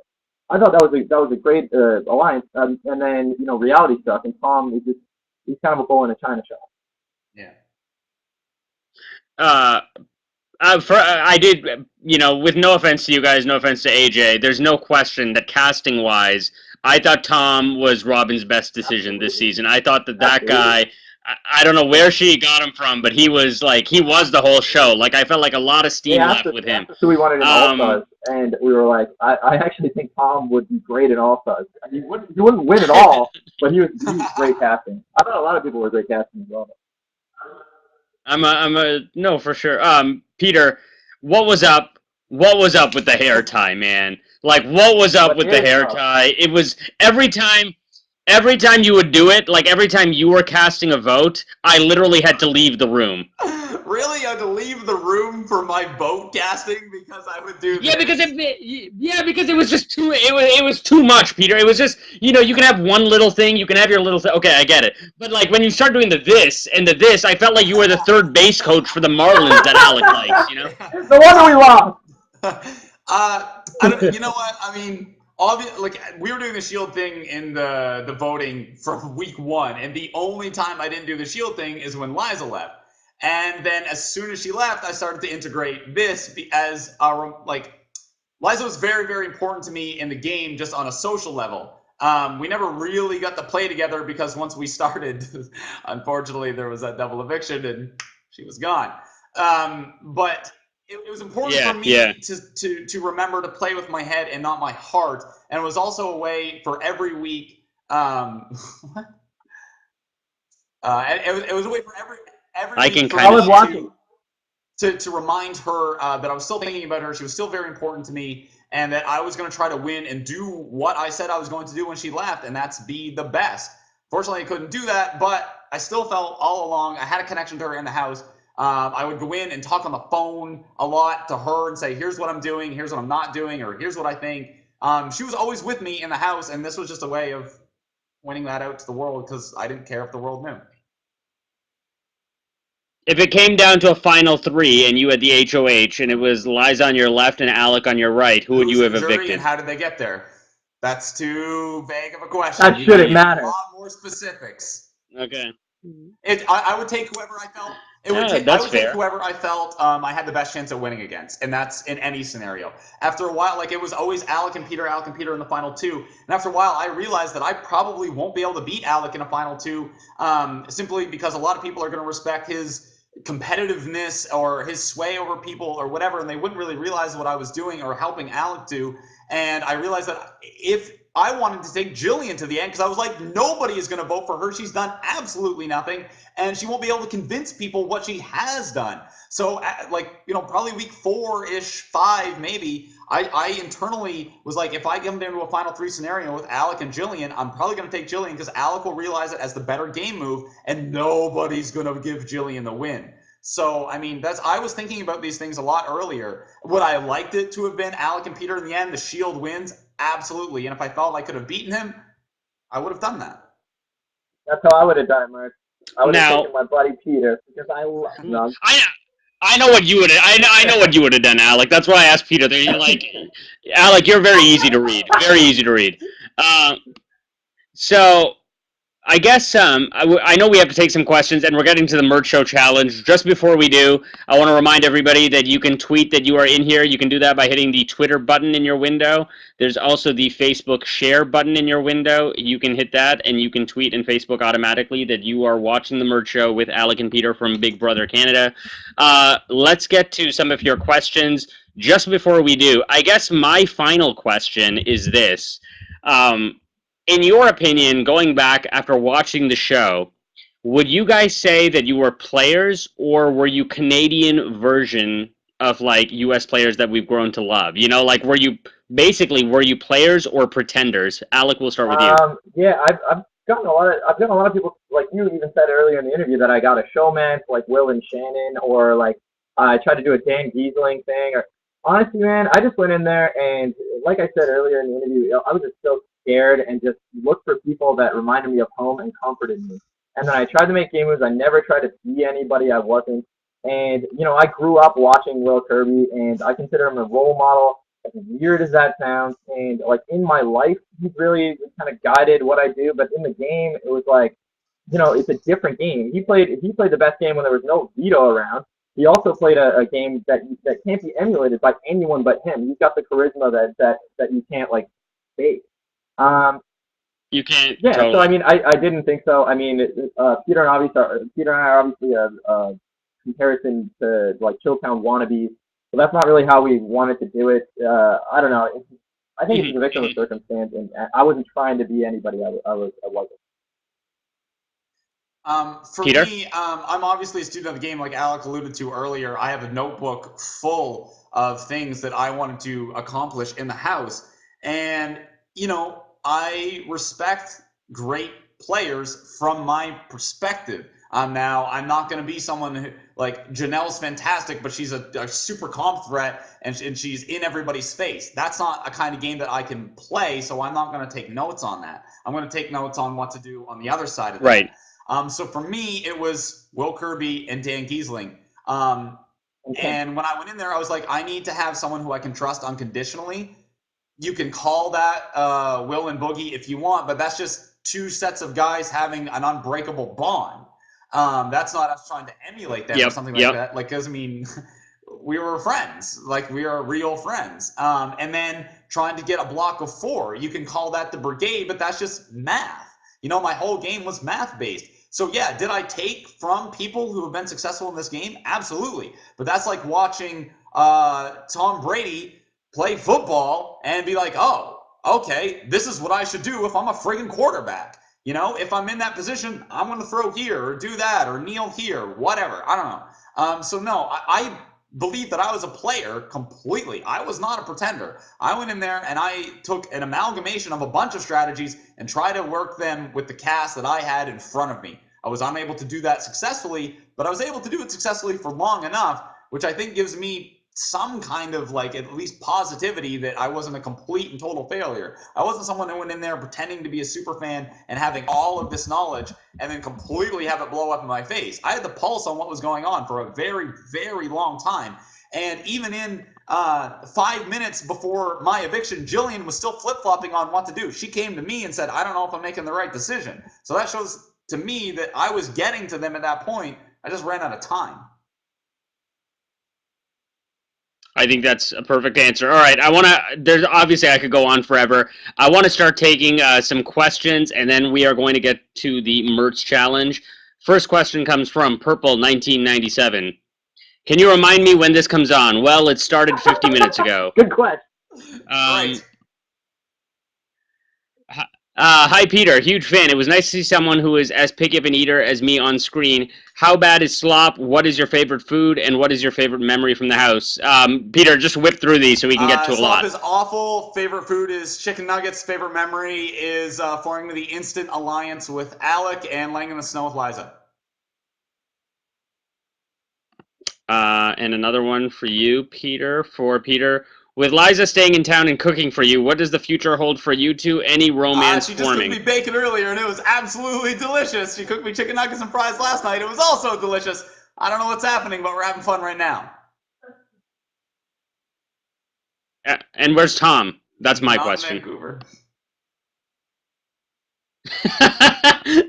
I thought that was a great alliance. And then reality struck, and Tom is he's kind of a bull in a china shop. Yeah. I did, with no offense to you guys, no offense to AJ, there's no question that casting-wise, I thought Tom was Robin's best decision this season. I thought that guy, I don't know where she got him from, but he was the whole show. Like, I felt like a lot of steam left with him. So we wanted in All-Stars, and we were like, I actually think Tom would be great in All-Stars. He wouldn't win at all, but he was great casting. I thought a lot of people were great casting as well. No, for sure. Peter, what was up with the hair tie, man? Like, what was up with the hair tie? It was every time you would do it, like every time you were casting a vote, I literally had to leave the room. Really? I had to leave the room for my vote casting because I would do this? Because it was just too it was too much, Peter. It was just, you can have one little thing, you can have your little thing. Okay, I get it. But like when you start doing the this and the this, I felt like you were the third base coach for the Marlins that Alec likes, The one that we lost. You know what? I mean, we were doing the Shield thing in the voting from week 1, and the only time I didn't do the Shield thing is when Liza left. And then as soon as she left, I started to integrate this as Liza was very, very important to me in the game just on a social level. We never really got to play together because once we started, unfortunately, there was that double eviction and she was gone. But it was important for me to remember to play with my head and not my heart. And it was also a way for every week. It was a way for every I can week kind of watching to remind her that I was still thinking about her. She was still very important to me, and that I was going to try to win and do what I said I was going to do when she left, and that's be the best. Fortunately, I couldn't do that, but I still felt all along I had a connection to her in the house. I would go in and talk on the phone a lot to her and say, here's what I'm doing, here's what I'm not doing, or here's what I think. She was always with me in the house, and this was just a way of pointing that out to the world because I didn't care if the world knew. If it came down to a final 3 and you had the HOH and it was Liza on your left and Alec on your right, who would you have evicted? And how did they get there? That's too vague of a question. That shouldn't matter. A lot more specifics. Okay. I would take whoever I felt. Take whoever I felt I had the best chance at winning against, and that's in any scenario. After a while, it was always Alec and Peter in the final 2. And after a while, I realized that I probably won't be able to beat Alec in a final 2, simply because a lot of people are going to respect his competitiveness or his sway over people or whatever, and they wouldn't really realize what I was doing or helping Alec do. And I realized that if I wanted to take Jillian to the end, because I was like, nobody is going to vote for her. She's done absolutely nothing, and she won't be able to convince people what she has done. So, probably week 4-ish, 5 maybe, I internally was like, if I come into a final 3 scenario with Alec and Jillian, I'm probably going to take Jillian because Alec will realize it as the better game move, and nobody's going to give Jillian the win. So, I mean, I was thinking about these things a lot earlier. Would I have liked it to have been Alec and Peter in the end? The Shield wins? Absolutely. And if I felt I could have beaten him, I would have done that. That's how I would have done it, Murtz. I would have taken my buddy Peter because I love him. I know what you would have. I know what you would have done, Alec. That's why I asked Peter. You're like, Alec, you're very easy to read. Very easy to read. So, I guess I know we have to take some questions, and we're getting to the Murtz Show Challenge. Just before we do, I want to remind everybody that you can tweet that you are in here. You can do that by hitting the Twitter button in your window. There's also the Facebook share button in your window. You can hit that, and you can tweet in Facebook automatically that you are watching the Murtz Show with Alec and Peter from Big Brother Canada. Let's get to some of your questions. Just before we do, I guess my final question is this. in your opinion, going back after watching the show, would you guys say that you were players or were you Canadian version of like US players that we've grown to love? You know, like were you players or pretenders? Alec, we'll start with you. Yeah, I've gotten a lot of people, like you even said earlier in the interview, that I got a showman like Will and Shannon, or like I tried to do a Dan Giesling thing. Or honestly, man, I just went in there and, like I said earlier in the interview, I was just so scared and just looked for people that reminded me of home and comforted me. And then I tried to make game moves. I never tried to be anybody I wasn't. And I grew up watching Will Kirby, and I consider him a role model, as weird as that sounds. And like in my life, he's really kind of guided what I do. But in the game, it was like, it's a different game. He played the best game when there was no veto around. He also played a game that can't be emulated by anyone but him. He's got the charisma that you can't like fake. You can't. Yeah, totally. so I mean, I didn't think so. I mean, Peter and I are obviously a comparison to like Chilltown wannabes, so that's not really how we wanted to do it. I don't know. I think it's a victim of circumstance, and I wasn't trying to be anybody I wasn't. For Peter? me, I'm obviously a student of the game, like Alec alluded to earlier. I have a notebook full of things that I wanted to accomplish in the house. And, I respect great players from my perspective. Now, I'm not going to be someone who, like, Janelle's fantastic, but she's a super comp threat, and she's in everybody's face. That's not a kind of game that I can play, so I'm not going to take notes on that. I'm going to take notes on what to do on the other side of that. Right. So for me, it was Will Kirby and Dan Giesling. And when I went in there, I was like, I need to have someone who I can trust unconditionally. You can call that Will and Boogie if you want, but that's just two sets of guys having an unbreakable bond. That's not us trying to emulate them or something like that. Like, because I mean, we were friends. Like, we are real friends. And then trying to get a block of 4, you can call that the brigade, but that's just math. My whole game was math-based. So, yeah, did I take from people who have been successful in this game? Absolutely. But that's like watching Tom Brady play football and be like, oh, okay, this is what I should do if I'm a friggin' quarterback. If I'm in that position, I'm going to throw here or do that or kneel here, whatever. I don't know. So, no, I believe that I was a player completely. I was not a pretender. I went in there and I took an amalgamation of a bunch of strategies and tried to work them with the cast that I had in front of me. I was unable to do that successfully, but I was able to do it successfully for long enough, which I think gives me some kind of like at least positivity that I wasn't a complete and total failure. I wasn't someone who went in there pretending to be a super fan and having all of this knowledge and then completely have it blow up in my face. I had the pulse on what was going on for a very, very long time. And even in 5 minutes before my eviction, Jillian was still flip-flopping on what to do. She came to me and said, I don't know if I'm making the right decision. So that shows to me that I was getting to them at that point. I just ran out of time. I think that's a perfect answer. All right, there's obviously I could go on forever. I want to start taking some questions, and then we are going to get to the Murtz challenge. First question comes from Purple 1997. Can you remind me when this comes on? Well, it started 50 minutes ago. Good question. Right. Hi, Peter. Huge fan. It was nice to see someone who is as picky of an eater as me on screen. How bad is slop? What is your favorite food? And what is your favorite memory from the house? Peter, just whip through these so we can get to a lot. Slop is awful. Favorite food is chicken nuggets. Favorite memory is forming the instant alliance with Alec and laying in the snow with Liza. And another one for you, Peter. For Peter. With Liza staying in town and cooking for you, what does the future hold for you two? Any romance she forming? She just cooked me bacon earlier, and it was absolutely delicious. She cooked me chicken nuggets and fries last night. It was also delicious. I don't know what's happening, but we're having fun right now. And where's Tom? That's my Not question. In Vancouver.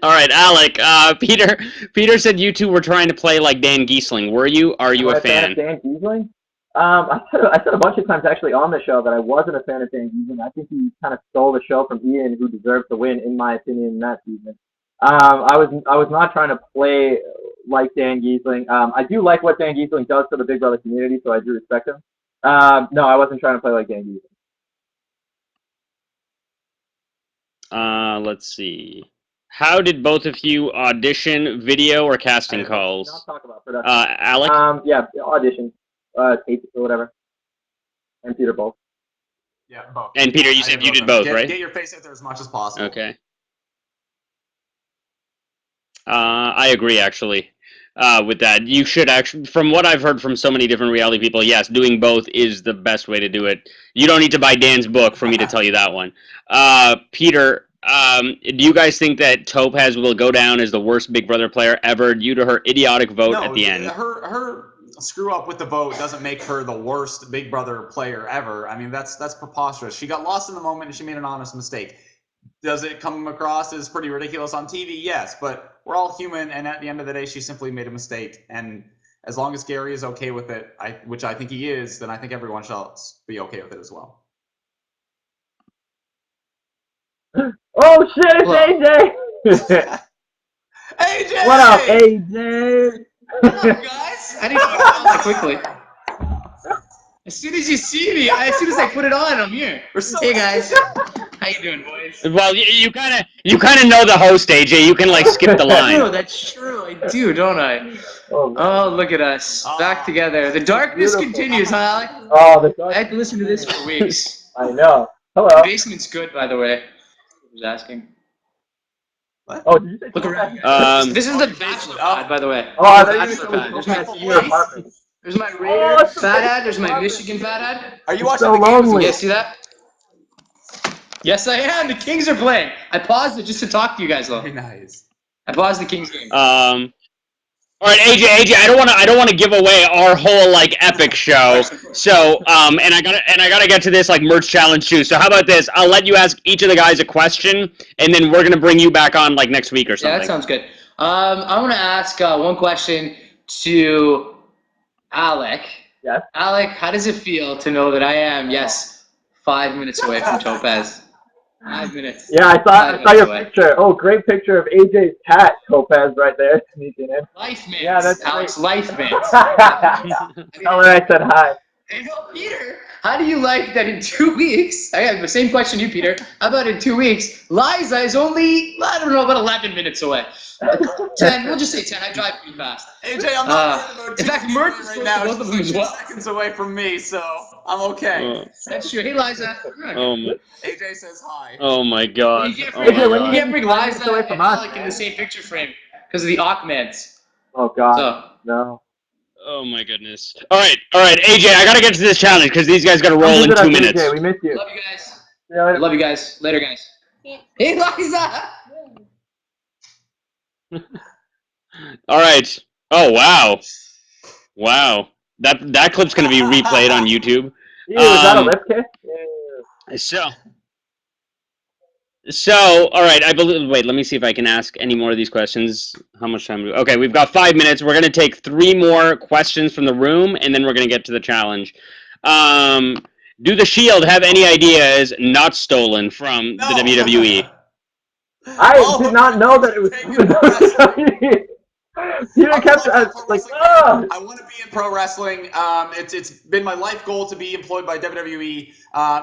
All right, Alec. Peter said you two were trying to play like Dan Giesling. Were you? Are you a fan? Dan Giesling? I said a bunch of times actually on the show that I wasn't a fan of Dan Giesling. I think he kind of stole the show from Ian, who deserved to win, in my opinion, in that season. I was not trying to play like Dan Giesling. I do like what Dan Giesling does for the Big Brother community, so I do respect him. No, I wasn't trying to play like Dan Giesling. Let's see. How did both of you audition, video, or casting Not calls? talk about production. Alec? Yeah, audition, tapes or whatever. And Peter both. Yeah, both. And Peter, you said you did both, right? Get your face out there as much as possible. Okay. I agree, actually, with that. You should actually, from what I've heard from so many different reality people, yes, doing both is the best way to do it. You don't need to buy Dan's book for me to tell you that one. Peter, do you guys think that Topaz will go down as the worst Big Brother player ever due to her idiotic vote at the end? Her screw up with the vote doesn't make her the worst Big Brother player ever. I mean, that's preposterous. She got lost in the moment and she made an honest mistake. Does it come across as pretty ridiculous on TV? Yes, but we're all human, and at the end of the day, she simply made a mistake. And as long as Gary is okay with it, which I think he is, then I think everyone shall be okay with it as well. Oh shit, it's AJ! AJ! What up, AJ? What up, guys? I didn't put it on that quickly. As soon as you see me, as soon as I put it on, I'm here. Hey guys, how you doing, boys? Well, you kind of know the host, AJ. You can like skip the line. No, that's true. I do, don't I? Oh, look at us, back together. The darkness continues, huh, Alec? Oh, the dark. I had to listen to this for weeks. I know. The Hello. basement's good, by the way. I was asking. What? Oh, did you say Look Topaz? around. This is the bachelor pad, by the way. Oh, I thought Bachelor you pad. were There's my Topaz in your apartment. There's my Raider fat ad. There's my Michigan fat ad. Are you It's watching so the game? lonely. You guys see that? Yes, I am. The Kings are playing. I paused it just to talk to you guys, though. Very nice. I paused the Kings game. All right, AJ, I don't want to give away our whole like epic show. So, and I gotta get to this like merch challenge too. So how about this? I'll let you ask each of the guys a question, and then we're gonna bring you back on like next week or Yeah, something. that sounds good. I want to ask one question to Alec. Yes. Alec, how does it feel to know that I am, yes, 5 minutes away from Topaz? 5 minutes. Yeah, I saw your minutes away. picture. Oh, great picture of AJ's cat, Topaz, right there. Sneaking in. Life man. Yeah, that's Alex, great. life man. Tell her I said hi. Hey, no, Peter, how do you like that in 2 weeks? I have the same question to you, Peter. How about in 2 weeks, Liza is only, I don't know, about 11 minutes away. 10, we'll just say 10. I drive pretty fast. AJ, I'm not worried about in fact, Murtz is right close now. to both of them She's as well. 2 seconds away from me, so I'm okay. That's true. Hey, Liza. Oh my, AJ says hi. oh my God. You can't Oh bring, my AJ, when God. you can't bring It's Liza away from and us, Alec in man. the same picture frame because of the Ahmeds. Oh God, So, no. Oh my goodness. All right, AJ, I gotta get to this challenge because these guys gotta roll Come in visit 2 us, minutes. AJ, we miss you. love you guys. See you later. Love you guys. Later, guys. Hey, Liza. All right. Oh wow, wow. That clip's gonna be replayed on YouTube. Ew, is that a lip kiss? Ew. So, all right. I believe. Wait, let me see if I can ask any more of these questions. How much time? Okay, we've got 5 minutes. We're gonna take 3 more questions from the room, and then we're gonna get to the challenge. Do the Shield have any ideas not stolen from the WWE? I did not know that it was. Peter kept like, oh. I want to be in pro wrestling. It's been my life goal to be employed by WWE.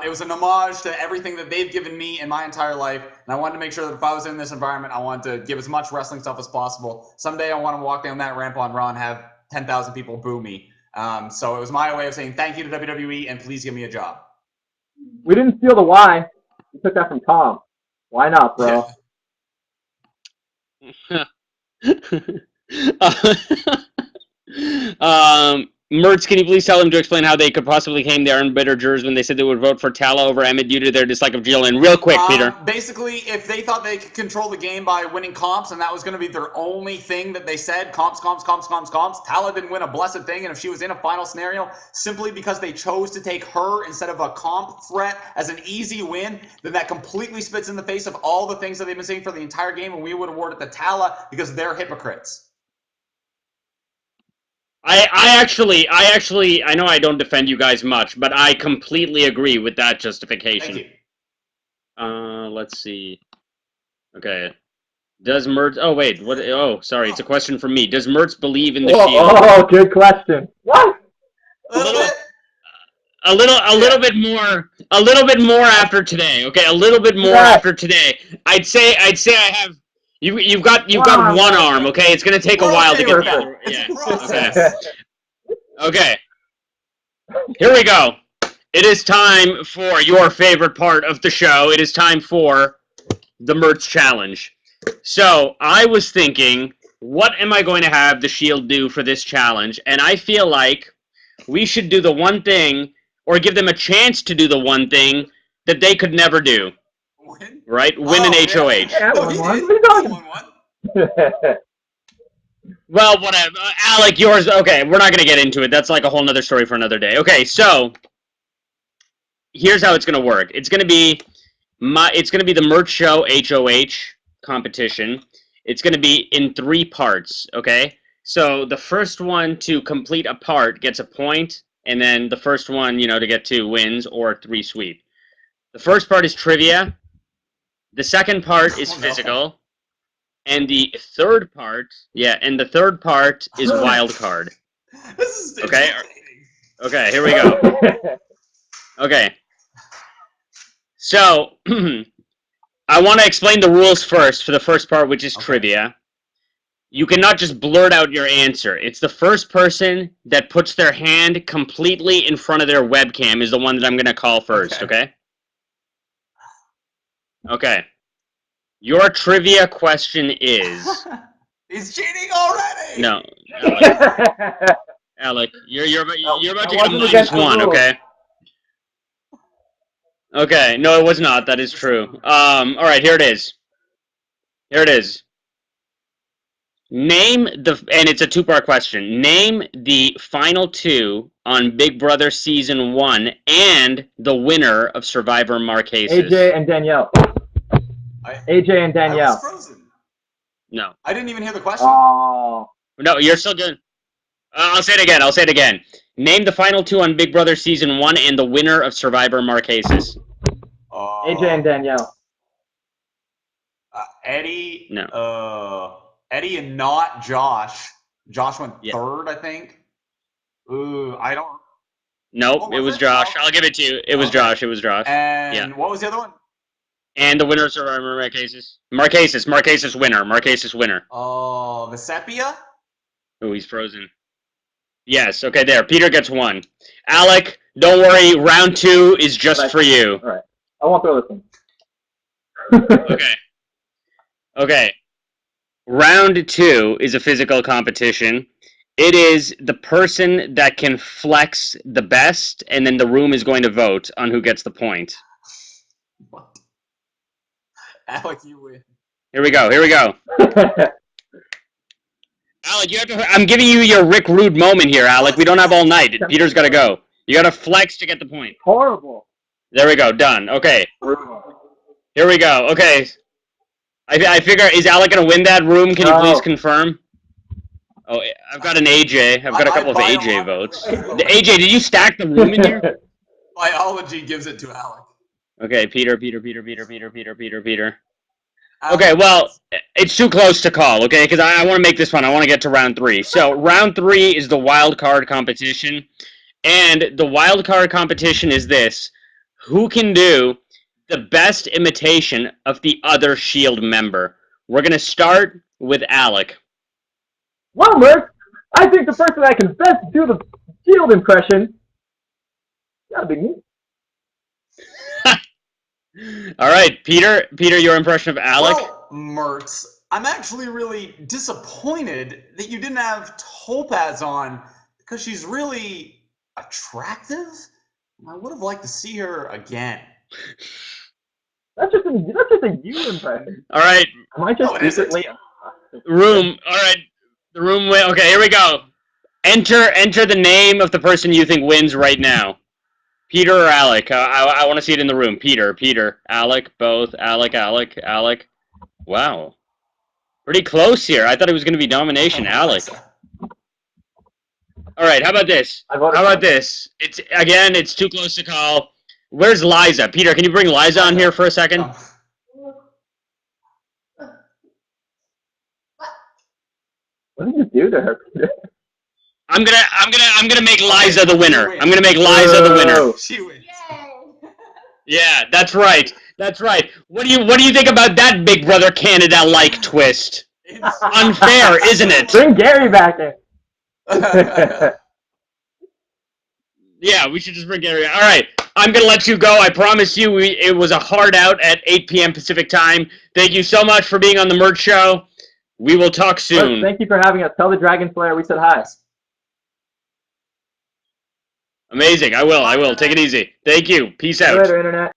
It was an homage to everything that they've given me in my entire life, and I wanted to make sure that if I was in this environment, I wanted to give as much wrestling stuff as possible. Someday, I want to walk down that ramp on Raw and have 10,000 people boo me. So it was my way of saying thank you to WWE and please give me a job. We didn't steal the Y. We took that from Tom. Why not, bro? Murtz, can you please tell them to explain how they could possibly claim they are unbitter jurors when they said they would vote for Tala over Emmett due to their dislike of Jillian? Real quick, Peter. Basically, if they thought they could control the game by winning comps, and that was going to be their only thing that they said, comps, Tala didn't win a blessed thing, and if she was in a final scenario, simply because they chose to take her instead of a comp threat as an easy win, then that completely spits in the face of all the things that they've been saying for the entire game, and we would award it to Tala because they're hypocrites. I know I don't defend you guys much, but I completely agree with that justification. Thank you. Let's see. Okay. Does Murtz... Oh, wait. What? Oh, sorry. It's a question from me. Does Murtz believe in the Shield? Oh, good question. What? A little bit. A little bit more after today. Okay, a little bit more Yes. after today. I'd say I have. You've got Wow, one right. arm. Okay, it's gonna take a We're while okay to get with the that. other. It's Yeah. a process. Okay. Here we go. It is time for your favorite part of the show. It is time for the Murtz challenge. So I was thinking, what am I going to have the Shield do for this challenge? And I feel like we should do the one thing, or give them a chance to do the one thing that they could never do. Win? Right? Win an Yeah. HOH. Hey, I No, won he one. did. What are you He talking won one. Well, whatever. Alec, yours. Okay, we're not going to get into it. That's like a whole nother story for another day. Okay, so here's how it's going to work. It's going to be the Murtz Show HOH competition. It's going to be in 3 parts, okay? So the first one to complete a part gets a point, and then the first one, to get 2 wins or 3 sweep. The first part is trivia. The second part is Oh, no. physical. And the third part, is wild card. This is Okay? intimidating. Okay, here we go. Okay. So, I want to explain the rules first for the first part, which is Okay. trivia. You cannot just blurt out your answer. It's the first person that puts their hand completely in front of their webcam is the one that I'm going to call first, okay? Okay. Your trivia question is... He's cheating already. No, Alec, you're about That to get a wasn't against the -1, rules. okay? Okay, no, it was not. That is true. All right, here it is. Name and it's a 2-part question. Name the final 2 on Big Brother Season 1 and the winner of Survivor Marquesas. AJ and Danielle. AJ and I Danielle. was frozen. No. I didn't even hear the question. Oh. No, you're still good. I'll say it again. Name the final 2 on Big Brother Season 1 and the winner of Survivor Marquesas. AJ and Danielle. Eddie. No. Eddie and not Josh. Josh went Yeah. 3rd, I think. Ooh, I don't. Nope, What it was was it? Josh. Oh. I'll give it to you. It was Okay. Josh. It was Josh. And what was the other one? And the winner of Survivor Marquesas. Marquesas winner. Oh, the Sepia? Oh, he's frozen. Yes, okay, there. Peter gets 1. Alec, don't worry. Round 2 is just for you. All right. I won't throw this one. Okay. Round 2 is a physical competition. It is the person that can flex the best, and then the room is going to vote on who gets the point. What? Alec, you win. Here we go. Alec, I'm giving you your Rick Rude moment here, Alec. We don't have all night. Peter's got to go. You got to flex to get the point. Horrible. There we go. Done. Okay. Here we go. Okay. I figure, is Alec going to win that room? Can you please confirm? Oh, I've got an AJ. I've got a couple of AJ votes. The AJ, did you stack the room in here? Biology gives it to Alec. Okay, Peter. Okay, well, it's too close to call, okay? Because I want to make this fun. I want to get to round 3. So, round 3 is the wild card competition. And the wild card competition is this. Who can do the best imitation of the other Shield member? We're going to start with Alec. Well, Murtz, I think the person that can best do the Shield impression gotta be me. All right, Peter, your impression of Alec? Well, Murtz, I'm actually really disappointed that you didn't have Topaz on because she's really attractive. I would have liked to see her again. That's just a you impression. All right. Am I just secretly? Room. All right. The room win. Okay, here we go. Enter the name of the person you think wins right now. Peter or Alec? I want to see it in the room. Peter, Alec, both. Alec. Wow. Pretty close here. I thought it was going to be domination. Alec. All right, how about this? It's too close to call. Where's Liza? Peter, can you bring Liza on here for a second? What did you do to her, Peter? gonna make Liza the winner. I'm gonna make Liza the winner. She wins. Yeah, that's right. That's right. What do you think about that Big Brother Canada-like twist? It's Unfair, isn't it? Bring Gary back in. Yeah, we should just bring Gary. All right, I'm gonna let you go. I promise you, it was a hard out at 8 p.m. Pacific time. Thank you so much for being on the Murtz Show. We will talk soon. Thank you for having us. Tell the Dragon Slayer we said hi. Amazing. I will. Take it easy. Thank you. Peace See you out. later, Internet.